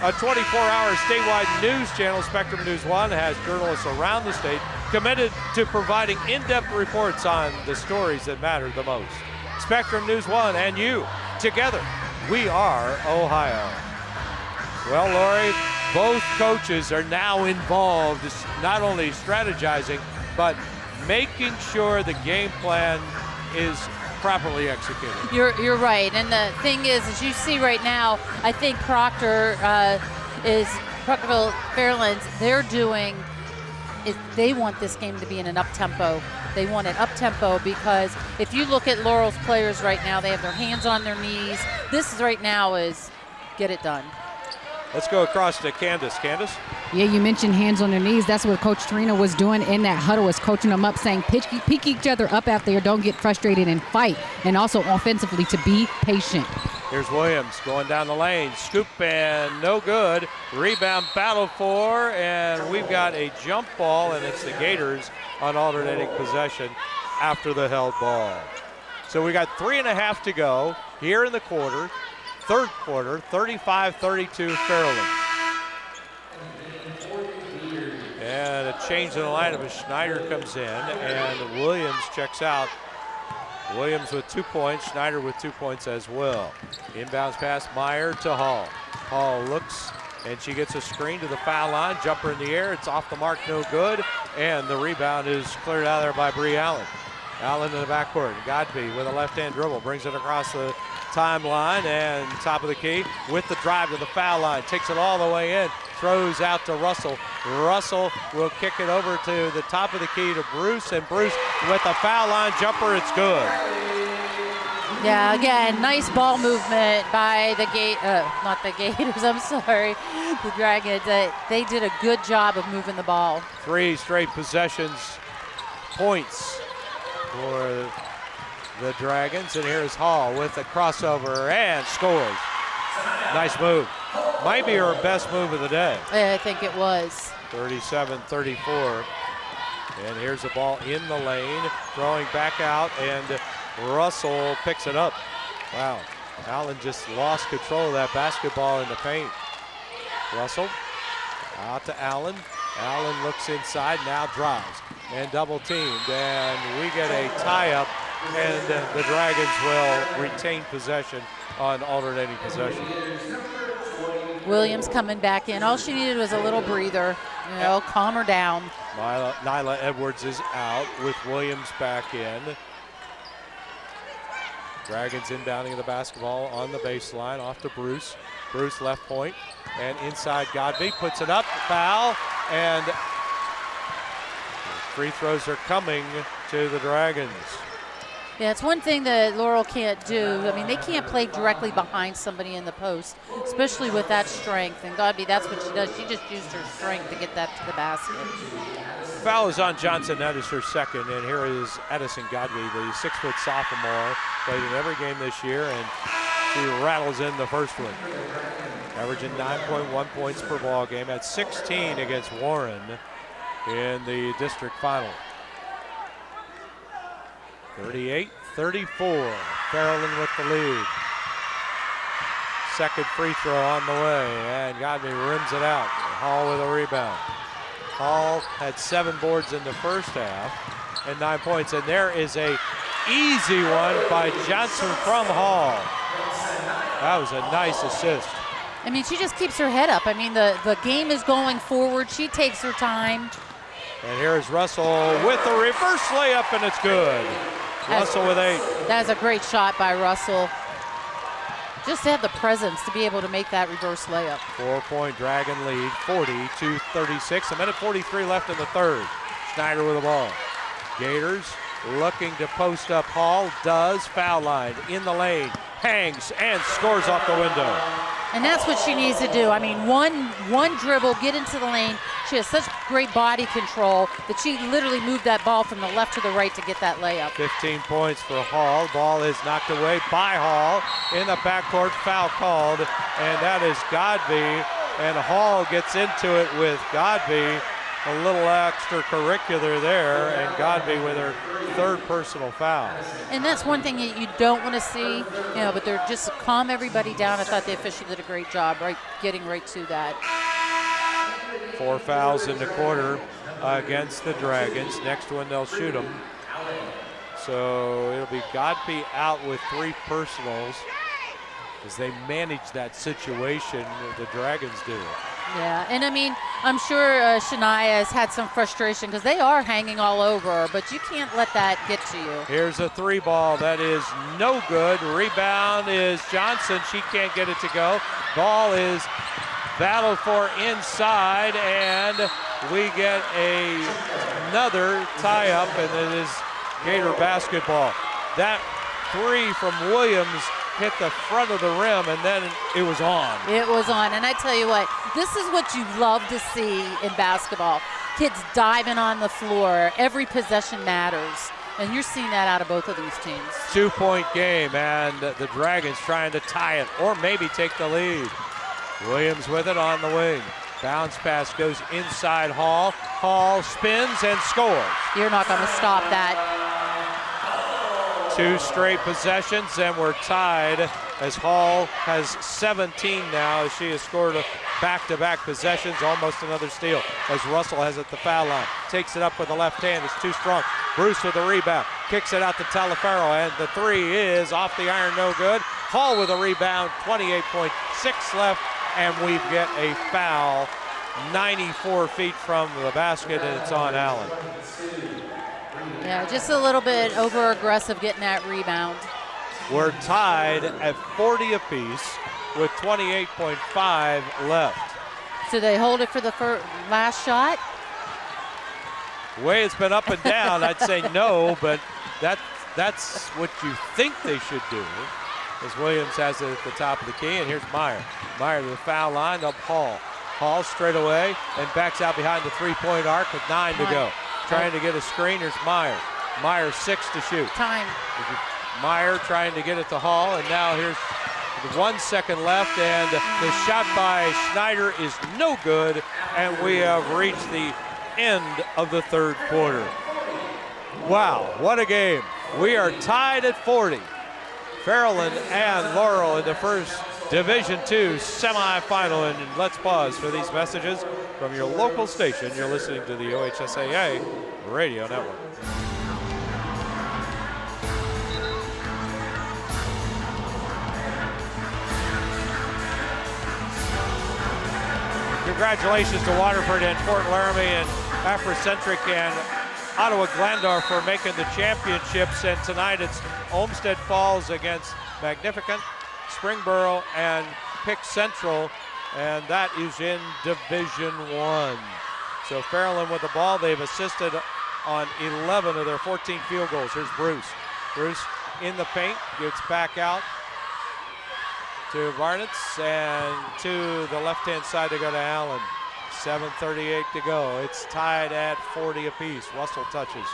A 24-hour statewide news channel, Spectrum News 1, has journalists around the state committed to providing in-depth reports on the stories that matter the most. Spectrum News 1 and you, together, we are Ohio. Well, Lori, both coaches are now involved, not only strategizing, but making sure the game plan is properly executed. You're right, and the thing is, as you see right now, I think Proctorville Fairlands, they're doing is they want this game to be in an up-tempo. They want it up-tempo because if you look at Laurel's players right now, they have their hands on their knees. This is right now is get it done. Let's go across to Candace. Candace? Yeah, you mentioned hands on their knees. That's what Coach Torino was doing in that huddle, was coaching them up, saying pick each other up out there, don't get frustrated and fight. And also offensively to be patient. Here's Williams going down the lane. Scoop and no good. Rebound battle for, and we've got a jump ball, and it's the Gators on alternating possession after the held ball. So we got 3.5 to go here in the quarter. Third quarter, 35-32 Fairland. And a change in the lineup as Schneider comes in and Williams checks out. Williams with 2 points, Schneider with 2 points as well. Inbounds pass, Meyer to Hall. Hall looks and she gets a screen to the foul line. Jumper in the air, it's off the mark, no good. And the rebound is cleared out of there by Bree Allen. Allen in the backcourt. Godby with a left-hand dribble, brings it across the timeline and top of the key with the drive to the foul line. Takes it all the way in, throws out to Russell. Russell will kick it over to the top of the key to Bruce, and Bruce with the foul line jumper, it's good. Yeah, again, nice ball movement by the not the Gators, I'm sorry, the Dragons. They did a good job of moving the ball. 3 straight possessions, points for the Dragons, and here's Hall with the crossover and scores. Nice move. Might be her best move of the day. I think it was. 37-34. And here's the ball in the lane, throwing back out, and Russell picks it up. Wow, Allen just lost control of that basketball in the paint. Russell out to Allen. Allen looks inside, now drives and double teamed, and we get a tie-up, and the Dragons will retain possession on alternating possession. Williams coming back in. All she needed was a little breather, calm her down. Nyla Edwards is out with Williams back in. Dragons inbounding the basketball on the baseline, off to Bruce. Bruce left point, and inside Godby puts it up, foul, and free throws are coming to the Dragons. Yeah, it's one thing that Laurel can't do. I mean, they can't play directly behind somebody in the post, especially with that strength. And Godby, that's what she does. She just used her strength to get that to the basket. Foul is on Johnson. That is her second. And here is Addison Godby, the 6-foot sophomore, played in every game this year, and she rattles in the first one. Averaging 9.1 points per ball game, at 16 against Warren in the district final. 38-34, Fairland with the lead. Second free throw on the way, and Godby rims it out. Hall with a rebound. Hall had 7 boards in the first half and 9 points, and there is a easy one by Johnson from Hall. That was a nice assist. I mean, she just keeps her head up. I mean, the game is going forward. She takes her time. And here's Russell with the reverse layup, and it's good. Russell with 8. That is a great shot by Russell. Just to have the presence to be able to make that reverse layup. 4-point Dragon lead, 40-36. A minute 43 left in the third. Schneider with the ball. Gators looking to post up. Hall does. Foul line in the lane. Hangs and scores off the window. And that's what she needs to do. I mean, one dribble, get into the lane. She has such great body control that she literally moved that ball from the left to the right to get that layup. 15 points for Hall. Ball is knocked away by Hall in the backcourt. Foul called, and that is Godby. And Hall gets into it with Godby. A little extracurricular there, and Godby with her third personal foul. And that's one thing that you don't want to see, but they're just calm everybody down. I thought the official did a great job, getting right to that. 4 fouls in the quarter against the Dragons. Next one, they'll shoot them. So it'll be Godby out with 3 personals. as they manage that situation, the Dragons do. Yeah, and I mean, I'm sure Shania has had some frustration because they are hanging all over her, but you can't let that get to you. Here's a 3-ball that is no good. Rebound is Johnson. She can't get it to go. Ball is battled for inside, and we get another tie-up, and it is Gator basketball. That 3 from Williams hit the front of the rim, and then it was on. It was on, and I tell you what, this is what you love to see in basketball. Kids diving on the floor. Every possession matters, and you're seeing that out of both of these teams. 2-point game, and the Dragons trying to tie it or maybe take the lead. Williams with it on the wing. Bounce pass goes inside Hall. Hall spins and scores. You're not going to stop that. 2 straight possessions, and we're tied as Hall has 17 now as she has scored back-to-back possessions, almost another steal as Russell has it at the foul line. Takes it up with the left hand, it's too strong. Bruce with the rebound, kicks it out to Talaferro, and the 3 is off the iron, no good. Hall with a rebound, 28.6 left, and we get a foul 94 feet from the basket, and it's on Allen. Yeah, just a little bit over-aggressive getting that rebound. We're tied at 40 apiece with 28.5 left. So they hold it for the last shot? The way it's been up and down, I'd say no, but that's what you think they should do. As Williams has it at the top of the key, and here's Meyer. Meyer to the foul line, up Hall. Hall straight away and backs out behind the 3-point arc with 9 to go. Trying to get a screen, here's Meyer. Meyer 6 to shoot. Time. Meyer trying to get it to Hall, and now here's 1 second left, and the shot by Schneider is no good, and we have reached the end of the 3rd quarter. Wow, what a game. We are tied at 40. Fairland and Laurel in the first Division II semifinal, and let's pause for these messages from your local station. You're listening to the OHSAA Radio Network. Congratulations to Waterford and Fort Laramie and Afrocentric and Ottawa Glandorf for making the championships, and tonight it's Olmsted Falls against Magnificent, Springboro, and Pick Central, and that is in Division I. So Fairland with the ball. They've assisted on 11 of their 14 field goals. Here's Bruce. Bruce in the paint, gets back out to Varnitz, and to the left-hand side to go to Allen. 7:38 to go. It's tied at 40 apiece. Russell touches.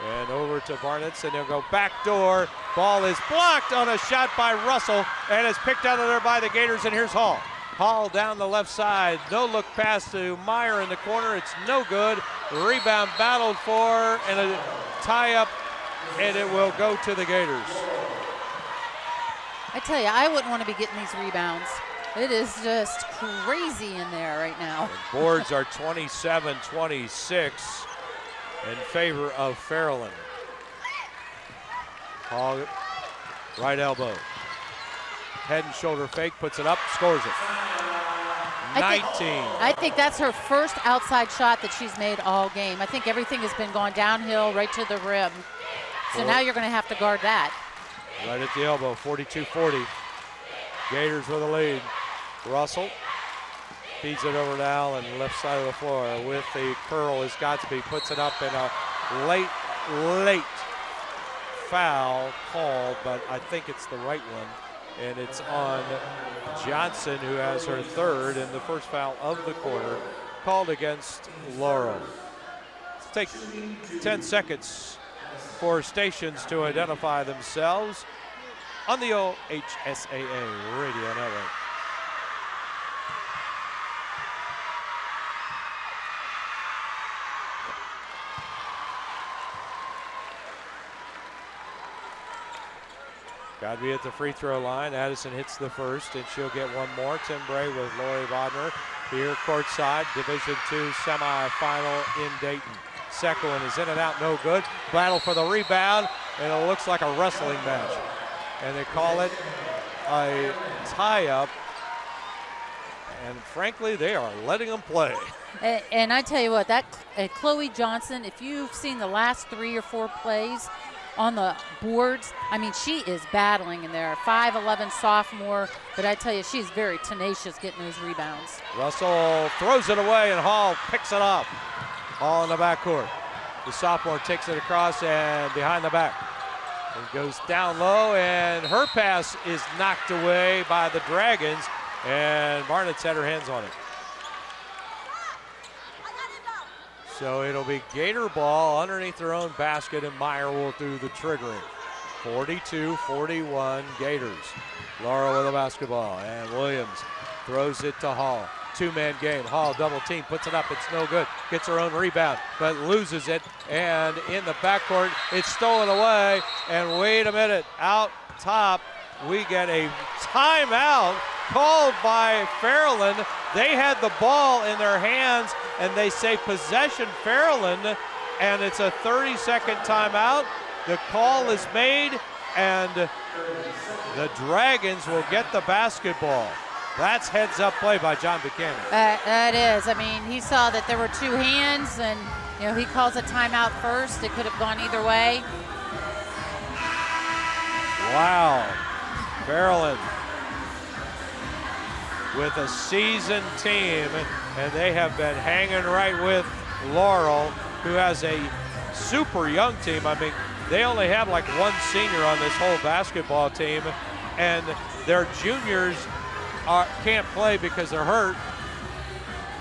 And over to Varnitz, and they'll go backdoor. Ball is blocked on a shot by Russell, and it's picked out of there by the Gators, and here's Hall. Hall down the left side. No look pass to Meyer in the corner. It's no good. Rebound battled for, and a tie-up, and it will go to the Gators. I tell you, I wouldn't want to be getting these rebounds. It is just crazy in there right now. And boards are 27-26 in favor of Fairland. Hall, right elbow. Head and shoulder fake, puts it up, scores it. 19. I think that's her first outside shot that she's made all game. I think everything has been going downhill right to the rim. So now you're going to have to guard that. Right at the elbow, 42-40. Gators with a lead. Russell feeds it over to Allen, left side of the floor. With the curl is Godsby, puts it up, in a late foul called, but I think it's the right one. And it's on Johnson, who has her 3rd and the first foul of the quarter, called against Laurel. Let's take 10 seconds for stations to identify themselves on the OHSAA Radio Network. Godby at the free throw line. Addison hits the first, and she'll get one more. Tim Bray with Lori Bodner here courtside. Division II semifinal in Dayton. Second one is in and out, no good. Battle for the rebound, and it looks like a wrestling match. And they call it a tie up. And frankly, they are letting them play. And I tell you what, that Chloe Johnson, if you've seen the last 3 or 4 plays on the boards, I mean, she is battling in there. 5'11" sophomore, but I tell you, she's very tenacious getting those rebounds. Russell throws it away, and Hall picks it up. Hall in the backcourt. The sophomore takes it across and behind the back. It goes down low, and her pass is knocked away by the Dragons, and Barnett's had her hands on it. So it'll be Gator ball underneath their own basket, and Meyer will do the triggering. 42-41 Gators. Laurel with the basketball, and Williams throws it to Hall. 2-man game. Hall double team, puts it up. It's no good. Gets her own rebound, but loses it. And in the backcourt, it's stolen away. And wait a minute, out top, we get a timeout called by Fairland. They had the ball in their hands, and they say possession Fairland, and it's a 30-second timeout. The call is made, and the Dragons will get the basketball. That's heads-up play by John Buchanan. That is. I mean, he saw that there were 2 hands, and he calls a timeout first. It could have gone either way. Wow. Fairland with a seasoned team, and they have been hanging right with Laurel, who has a super young team. I mean, they only have like 1 senior on this whole basketball team, and their juniors can't play because they're hurt.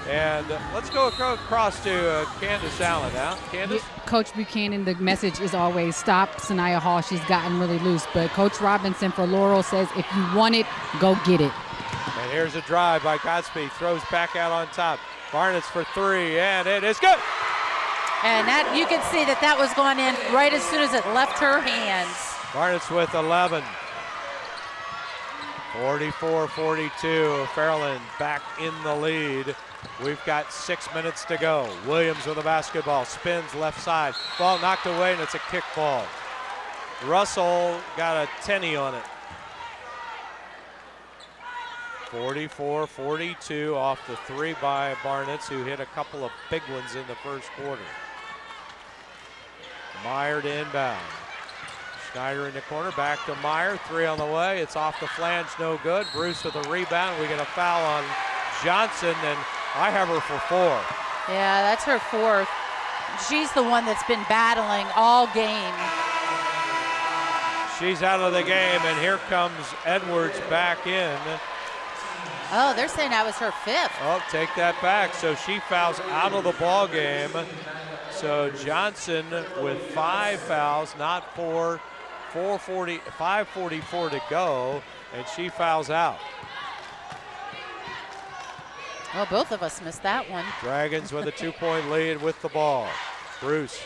And let's go across to Candace Allen now. Candace? Coach Buchanan, the message is always stop Sanaya Hall. She's gotten really loose. But Coach Robinson for Laurel says if you want it, go get it. And here's a drive by Godspeed. Throws back out on top. Barnett's for 3, and it is good. And that you can see that was going in right as soon as it left her hands. Barnett's with 11. 44-42. Fairland back in the lead. We've got 6 minutes to go. Williams with the basketball. Spins left side. Ball knocked away, and it's a kick ball. Russell got a 10-y on it. 44-42 off the 3 by Barnett's, who hit a couple of big ones in the first quarter. Meyer to inbound. Schneider in the corner, back to Meyer. 3 on the way. It's off the flange, no good. Bruce with a rebound. We get a foul on Johnson, and I have her for 4. Yeah, that's her 4th. She's the one that's been battling all game. She's out of the game, and here comes Edwards back in. Oh, they're saying that was her 5th. Oh, take that back. So she fouls out of the ball game. So Johnson with 5 fouls, not 4. 5:44 to go, and she fouls out. Well, both of us missed that one. Dragons with a 2-point lead with the ball. Bruce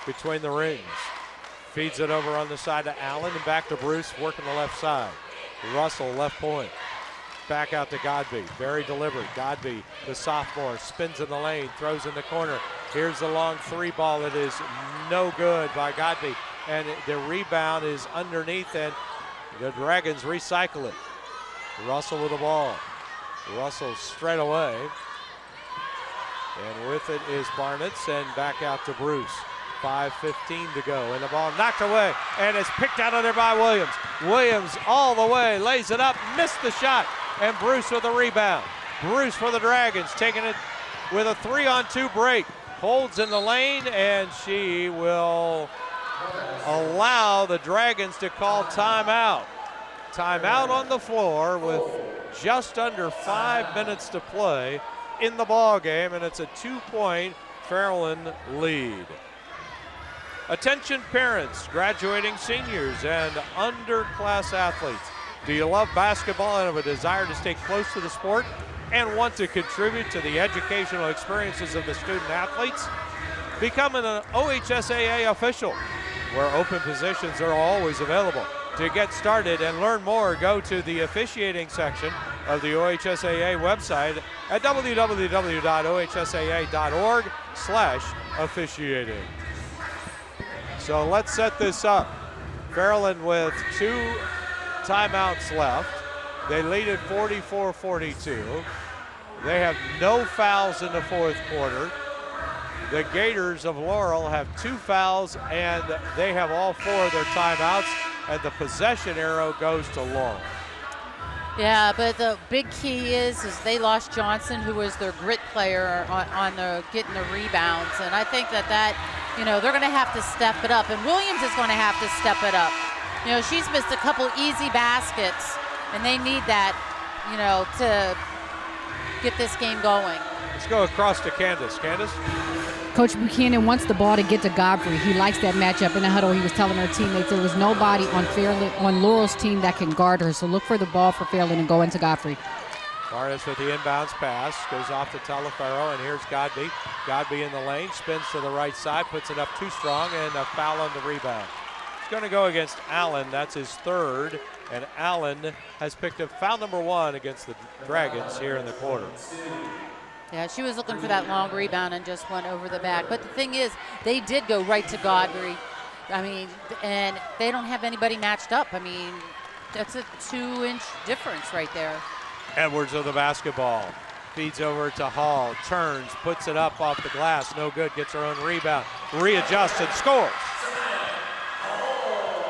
between the rings. Feeds it over on the side to Allen, and back to Bruce working the left side. Russell left point. Back out to Godby. Very deliberate. Godby, the sophomore, spins in the lane, throws in the corner. Here's the long 3 ball. It is no good by Godby. And the rebound is underneath, and the Dragons recycle it. Russell with the ball. Russell straight away. And with it is Barnett's, and back out to Bruce. 5:15 to go, and the ball knocked away, and it's picked out of there by Williams. Williams all the way, lays it up, missed the shot, and Bruce with the rebound. Bruce for the Dragons, taking it with a 3-on-2 break. Holds in the lane, and she will allow the Dragons to call timeout. Timeout on the floor with just under 5 minutes to play in the ball game, and it's a 2-point Fairland lead. Attention parents, graduating seniors, and underclass athletes. Do you love basketball and have a desire to stay close to the sport and want to contribute to the educational experiences of the student athletes? Become an OHSAA official, where open positions are always available. To get started and learn more, go to the officiating section of the OHSAA website at www.ohsaa.org/officiating. So let's set this up. Fairland with 2 timeouts left. They lead at 44-42. They have no fouls in the fourth quarter. The Gators of Laurel have 2 fouls, and they have all 4 of their timeouts, and the possession arrow goes to Laurel. Yeah, but the big key is they lost Johnson, who was their grit player on the getting the rebounds, and I think that they're going to have to step it up, and Williams is going to have to step it up. She's missed a couple easy baskets, and they need that, to get this game going. Let's go across to Candace. Candace? Coach Buchanan wants the ball to get to Godfrey. He likes that matchup in the huddle. He was telling her teammates there was nobody on Laurel's team that can guard her. So look for the ball for Fairland and go into Godfrey. Vargas with the inbounds pass, goes off to Telefaro, and here's Godby. Godby in the lane, spins to the right side, puts it up too strong, and a foul on the rebound. He's going to go against Allen. That's his 3rd, and Allen has picked up foul number 1 against the Dragons here in the quarter. Yeah, she was looking for that long rebound and just went over the back. But the thing is, they did go right to Godfrey. And they don't have anybody matched up. That's a 2-inch difference right there. Edwards with the basketball. Feeds over to Hall. Turns, puts it up off the glass. No good. Gets her own rebound. Readjusts and scores.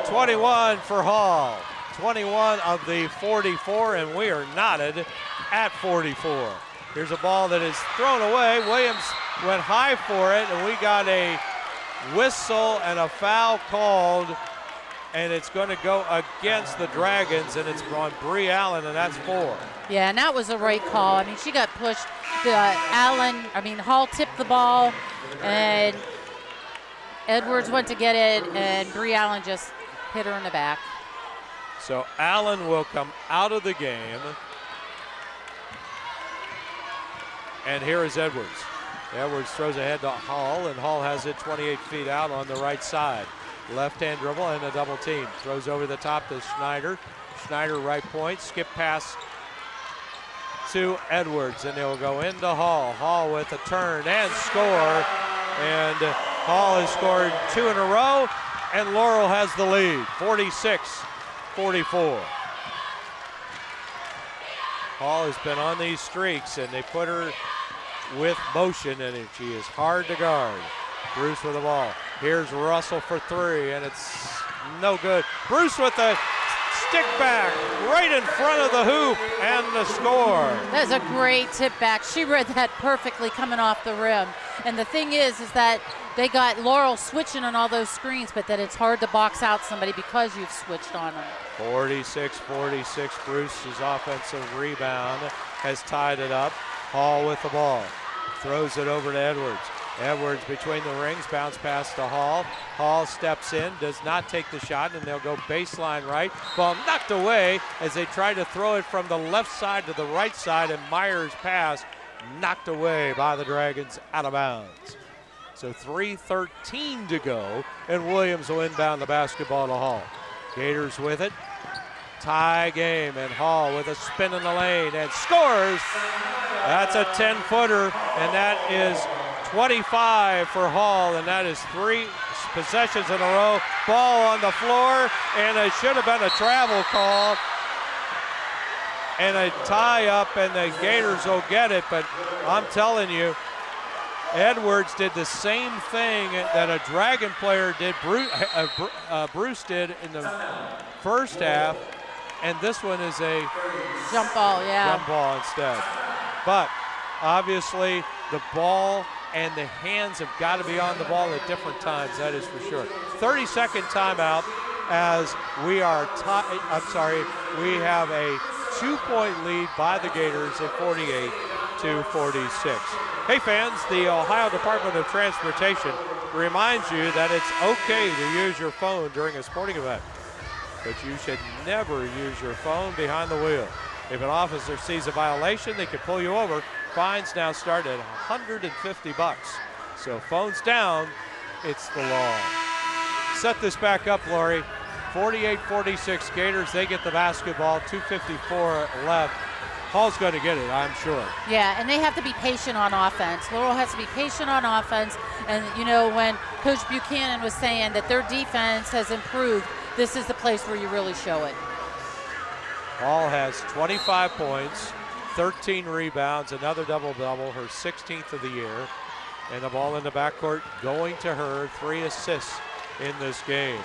21 for Hall. 21 of the 44, and we are knotted at 44. Here's a ball that is thrown away. Williams went high for it, and we got a whistle and a foul called, and it's going to go against the Dragons, and it's on Bree Allen, and that's 4. Yeah, and that was a right call. She got pushed. Hall tipped the ball, and Edwards went to get it, and Bree Allen just hit her in the back. So Allen will come out of the game. And here is Edwards. Edwards throws ahead to Hall, and Hall has it 28 feet out on the right side. Left-hand dribble and a double team. Throws over the top to Schneider. Schneider right point, skip pass to Edwards, and they'll go into Hall. Hall with a turn and score. And Hall has scored 2 in a row, and Laurel has the lead, 46-44. Hall has been on these streaks, and they put her with motion, and she is hard to guard. Bruce with the ball. Here's Russell for 3, and it's no good. Bruce with the stick back right in front of the hoop, and the score. That's a great tip back. She read that perfectly coming off the rim. And the thing is that they got Laurel switching on all those screens, but that it's hard to box out somebody because you've switched on them. 46-46, Bruce's offensive rebound has tied it up. Hall with the ball, throws it over to Edwards. Edwards between the rings, bounce pass to Hall. Hall steps in, does not take the shot, and they'll go baseline right. Ball knocked away as they try to throw it from the left side to the right side, and Myers' pass knocked away by the Dragons out of bounds. So 3:13 to go, and Williams will inbound the basketball to Hall. Gators with it. Tie game, and Hall with a spin in the lane and scores. That's a 10-footer, and that is 25 for Hall, and that is 3 possessions in a row. Ball on the floor, and it should have been a travel call. And a tie up, and the Gators will get it, but I'm telling you, Edwards did the same thing that a Dragon player did, Bruce did in the first half, and this one is a jump ball, yeah. Jump ball instead. But obviously the ball and the hands have got to be on the ball at different times, that is for sure. 30-second timeout as we are we have a 2-point lead by the Gators at 48-46. Hey fans, the Ohio Department of Transportation reminds you that it's okay to use your phone during a sporting event, but you should never use your phone behind the wheel. If an officer sees a violation, they can pull you over. Fines now start at $150. So phones down, it's the law. Set this back up, Lori. 48-46 Gators, they get the basketball, 2:54 left. Hall's going to get it, I'm sure. Yeah, and they have to be patient on offense. Laurel has to be patient on offense. And, you know, when Coach Buchanan was saying that their defense has improved, this is the place where you really show it. Hall has 25 points, 13 rebounds, another double-double, her 16th of the year. And the ball in the backcourt going to her, 3 assists in this game.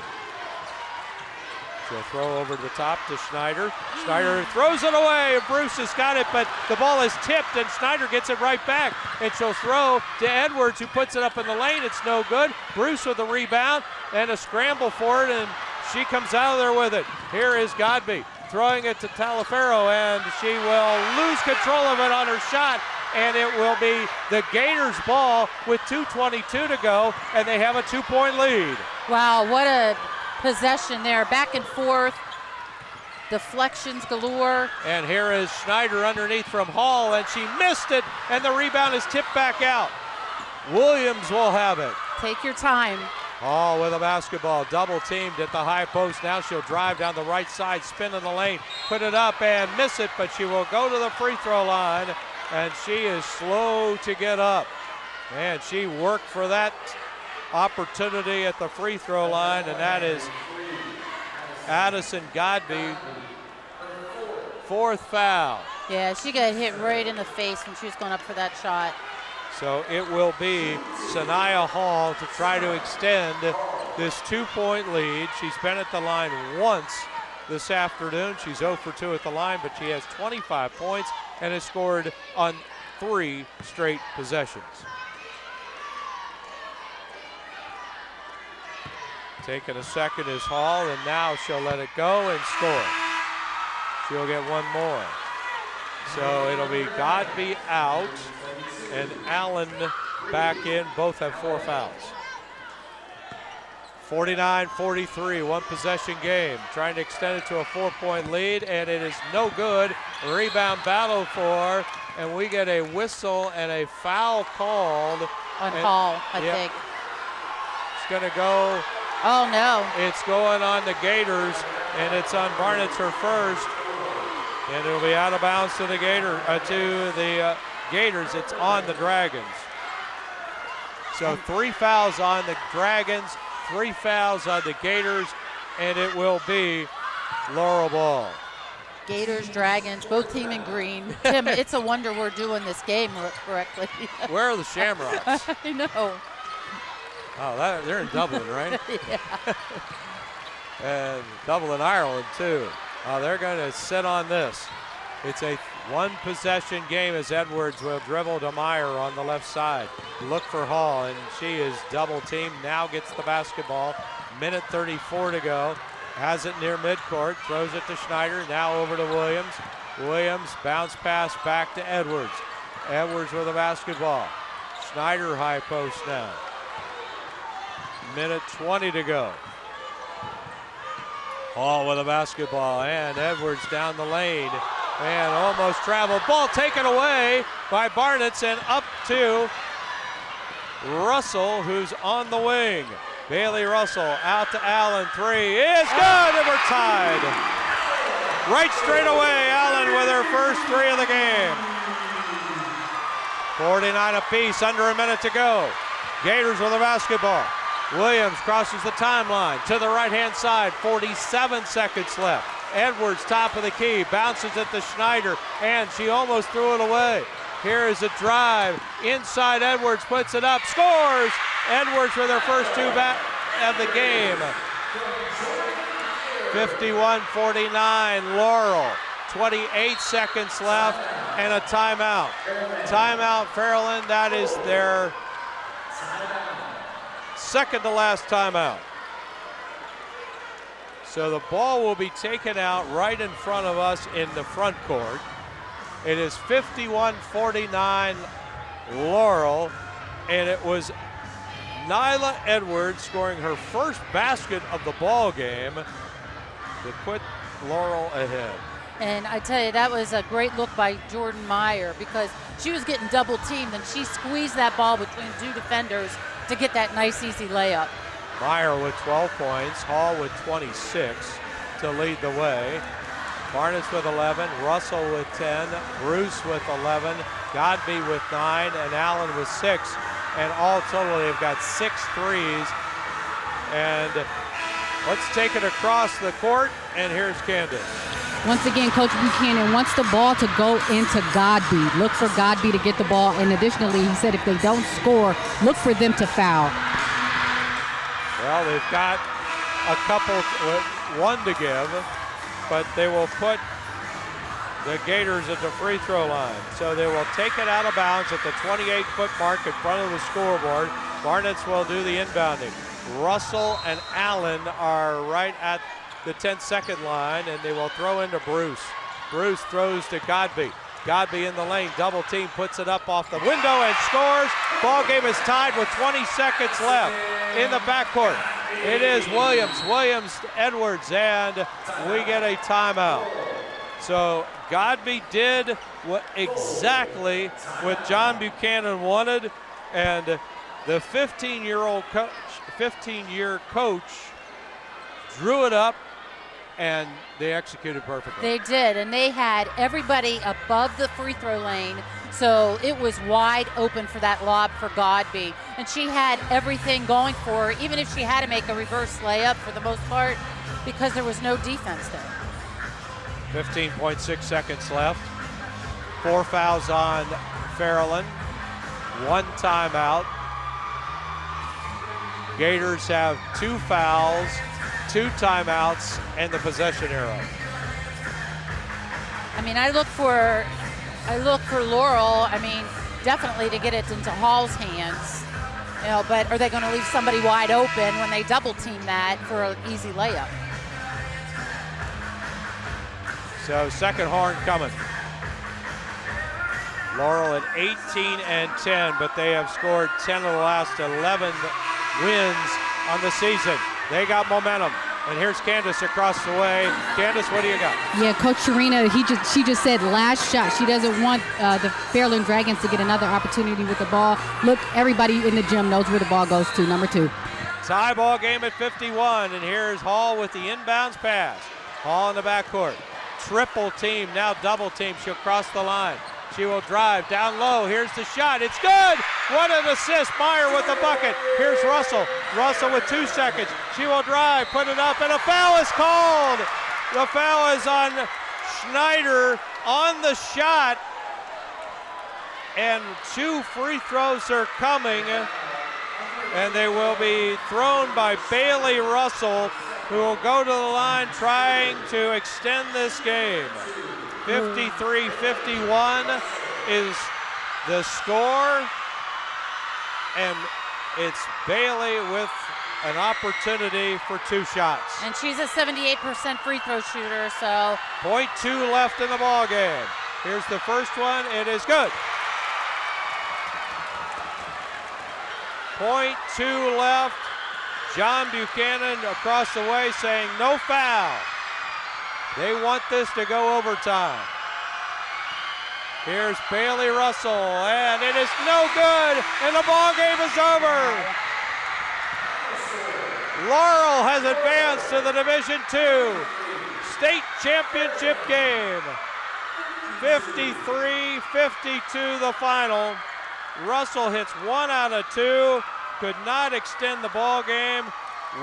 She'll throw over to the top to Schneider. Schneider throws it away. Bruce has got it, but the ball is tipped, and Schneider gets it right back. And she'll throw to Edwards, who puts it up in the lane. It's no good. Bruce with a rebound and a scramble for it, and she comes out of there with it. Here is Godby throwing it to Talafero, and she will lose control of it on her shot, and it will be the Gators' ball with 2:22 to go, and they have a 2-point lead. Wow, what a possession there, back and forth, deflections galore. And here is Schneider underneath from Hall, and she missed it, and the rebound is tipped back out. Williams will have it. Take your time. Hall with a basketball, double teamed at the high post. Now she'll drive down the right side, spin in the lane, put it up and miss it, but she will go to the free throw line, and she is slow to get up. And she worked for that opportunity at the free throw line, and that is Addison Godby, 4th foul. Yeah, she got hit right in the face when she was going up for that shot. So it will be Sanaya Hall to try to extend this 2-point lead. She's been at the line once this afternoon. She's 0 for 2 at the line, but she has 25 points and has scored on 3 straight possessions. Taking a second is Hall, and now she'll let it go and score. She'll get one more. So it'll be Godby out and Allen back in. Both have 4 fouls. 49-43, 1-possession game. Trying to extend it to a 4-point lead, and it is no good. Rebound battle for, and we get a whistle and a foul called. On Hall, I think. It's going to go. Oh, no. It's going on the Gators, and it's on Barnett's her first. And it'll be out of bounds to the Gators. It's on the Dragons. So 3 fouls on the Dragons, 3 fouls on the Gators, and it will be Laurel ball. Gators, Dragons, both team in green. Tim, it's a wonder we're doing this game correctly. Where are the Shamrocks? I know. Oh, they're in Dublin, right? Yeah. And Dublin, Ireland, too. They're going to sit on this. It's a 1-possession game as Edwards will dribble to Meyer on the left side. Look for Hall, and she is double teamed. Now gets the basketball. Minute 34 to go. Has it near midcourt. Throws it to Schneider. Now over to Williams. Williams bounce pass back to Edwards. Edwards with the basketball. Schneider high post now. Minute 20 to go. Hall with a basketball, and Edwards down the lane, and almost traveled. Ball taken away by Barnett, and up to Russell, who's on the wing. Bailey Russell out to Allen. 3 is good, and we're tied. Right straight away, Allen with her first 3 of the game. 49 apiece, under a minute to go. Gators with a basketball. Williams crosses the timeline to the right-hand side, 47 seconds left. Edwards, top of the key, bounces it to Schneider, and she almost threw it away. Here is a drive, inside Edwards, puts it up, scores! Edwards with her first 2 back of the game. 51-49, Laurel. 28 seconds left, and a timeout. Timeout, Fairland, that is their second to last timeout. So the ball will be taken out right in front of us in the front court. It is 51-49 Laurel, and it was Nyla Edwards scoring her first basket of the ball game to put Laurel ahead. And I tell you, that was a great look by Jordan Meyer, because she was getting double teamed, and she squeezed that ball between 2 defenders to get that nice, easy layup. Meyer with 12 points, Hall with 26 to lead the way. Barnes with 11, Russell with 10, Bruce with 11, Godby with 9, and Allen with 6. And all total, they've got 6 threes. And let's take it across the court, and here's Candace. Once again, Coach Buchanan wants the ball to go into Godby. Look for Godby to get the ball. And additionally, he said if they don't score, look for them to foul. Well, they've got a couple, one to give, but they will put the Gators at the free throw line. So they will take it out of bounds at the 28-foot mark in front of the scoreboard. Barnett's will do the inbounding. Russell and Allen are right at the 10-second line, and they will throw into Bruce. Bruce throws to Godby. Godby in the lane, double team, puts it up off the window and scores. Ball game is tied with 20 seconds left in the backcourt. It is Williams, Edwards, and we get a timeout. So Godby did exactly what John Buchanan wanted, and the 15-year coach drew it up, and they executed perfectly. They did, and they had everybody above the free throw lane, so it was wide open for that lob for Godby. And she had everything going for her, even if she had to make a reverse layup for the most part, because there was no defense there. 15.6 seconds left. 4 fouls on Fairland. 1 timeout. Gators have 2 fouls, 2 timeouts, and the possession arrow. I mean, I look for Laurel, I mean, definitely to get it into Hall's hands. You know, but are they going to leave somebody wide open when they double team that for an easy layup? So second horn coming. Laurel at 18 and 10, but they have scored 10 of the last 11 wins on the season. They got momentum. And here's Candace across the way. Candace, what do you got? Yeah, Coach Sharina, she just said last shot. She doesn't want the Fairland Dragons to get another opportunity with the ball. Look, everybody in the gym knows where the ball goes to, number 2. Tie ball game at 51, and here's Hall with the inbounds pass. Hall in the backcourt. Triple team, now double team. She'll cross the line. She will drive down low. Here's the shot. It's good. What an assist. Meyer with the bucket. Here's Russell. Russell with 2 seconds. She will drive, put it up, and a foul is called. The foul is on Schneider on the shot. And 2 free throws are coming. And they will be thrown by Bailey Russell, who will go to the line trying to extend this game. 53-51 is the score, and it's Bailey with an opportunity for 2 shots. And she's a 78% free throw shooter, so. 0.2 left in the ball game. Here's the first one. It is good. 0.2 left. John Buchanan across the way saying no foul. They want this to go overtime. Here's Bailey Russell, and it is no good, and the ball game is over. Laurel has advanced to the Division II state championship game. 53-52 the final. Russell hits 1 out of 2, could not extend the ball game.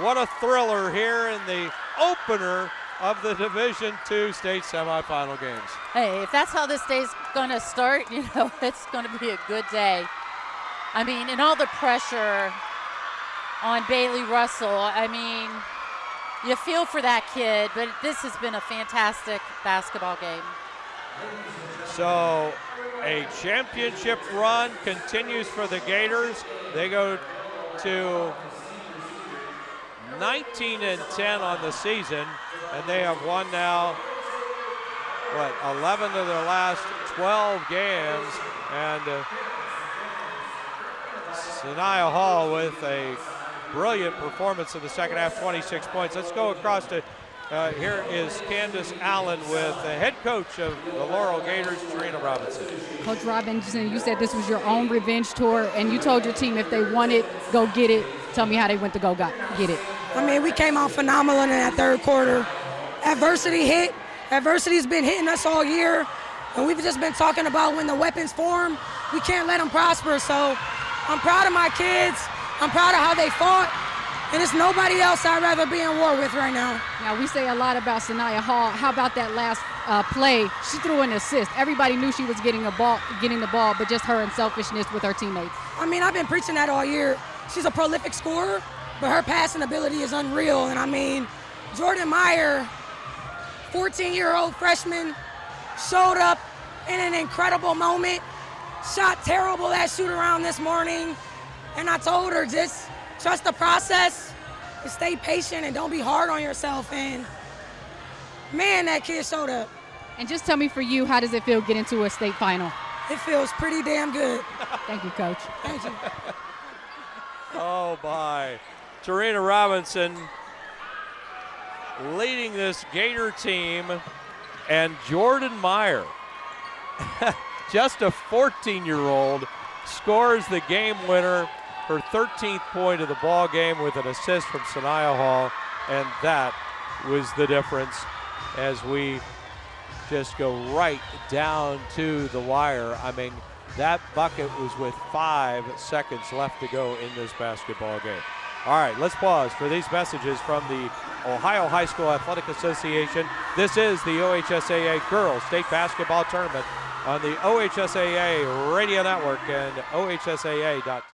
What a thriller here in the opener of the Division II state semifinal games. Hey, if that's how this day's going to start, you know, it's going to be a good day. I mean, and all the pressure on Bailey Russell, I mean, you feel for that kid, but this has been a fantastic basketball game. So a championship run continues for the Gators. They go to 19 and 10 on the season, and they have won now, 11 of their last 12 games. And Sanaya Hall with a brilliant performance in the second half, 26 points. Let's go across to, here is Candace Allen with the head coach of the Laurel Gators, Serena Robinson. Coach Robinson, you said this was your own revenge tour, and you told your team if they want it, go get it. Tell me how they went to go get it. I mean, we came out phenomenal in that third quarter. Adversity hit. Adversity's been hitting us all year, and we've just been talking about when the weapons form, we can't let them prosper. So I'm proud of my kids. I'm proud of how they fought. And it's nobody else I'd rather be in war with right now. Now, we say a lot about Sanaya Hall. How about that last play? She threw an assist. Everybody knew she was getting the ball, but just her unselfishness with her teammates. I mean, I've been preaching that all year. She's a prolific scorer, but her passing ability is unreal. And I mean, Jordan Meyer, 14-year-old freshman, showed up in an incredible moment, shot terrible at shoot-around this morning, and I told her, just trust the process and stay patient and don't be hard on yourself. And man, that kid showed up. And just tell me, for you, how does it feel getting to a state final? It feels pretty damn good. Thank you, Coach. Thank you. Oh, my. Tarina Robinson leading this Gator team, and Jordan Meyer, just a 14-year-old, scores the game winner, her 13th point of the ball game with an assist from Sanaya Hall, and that was the difference as we just go right down to the wire. I mean, that bucket was with 5 seconds left to go in this basketball game. All right, let's pause for these messages from the Ohio High School Athletic Association. This is the OHSAA Girls State Basketball Tournament on the OHSAA Radio Network and OHSAA.com.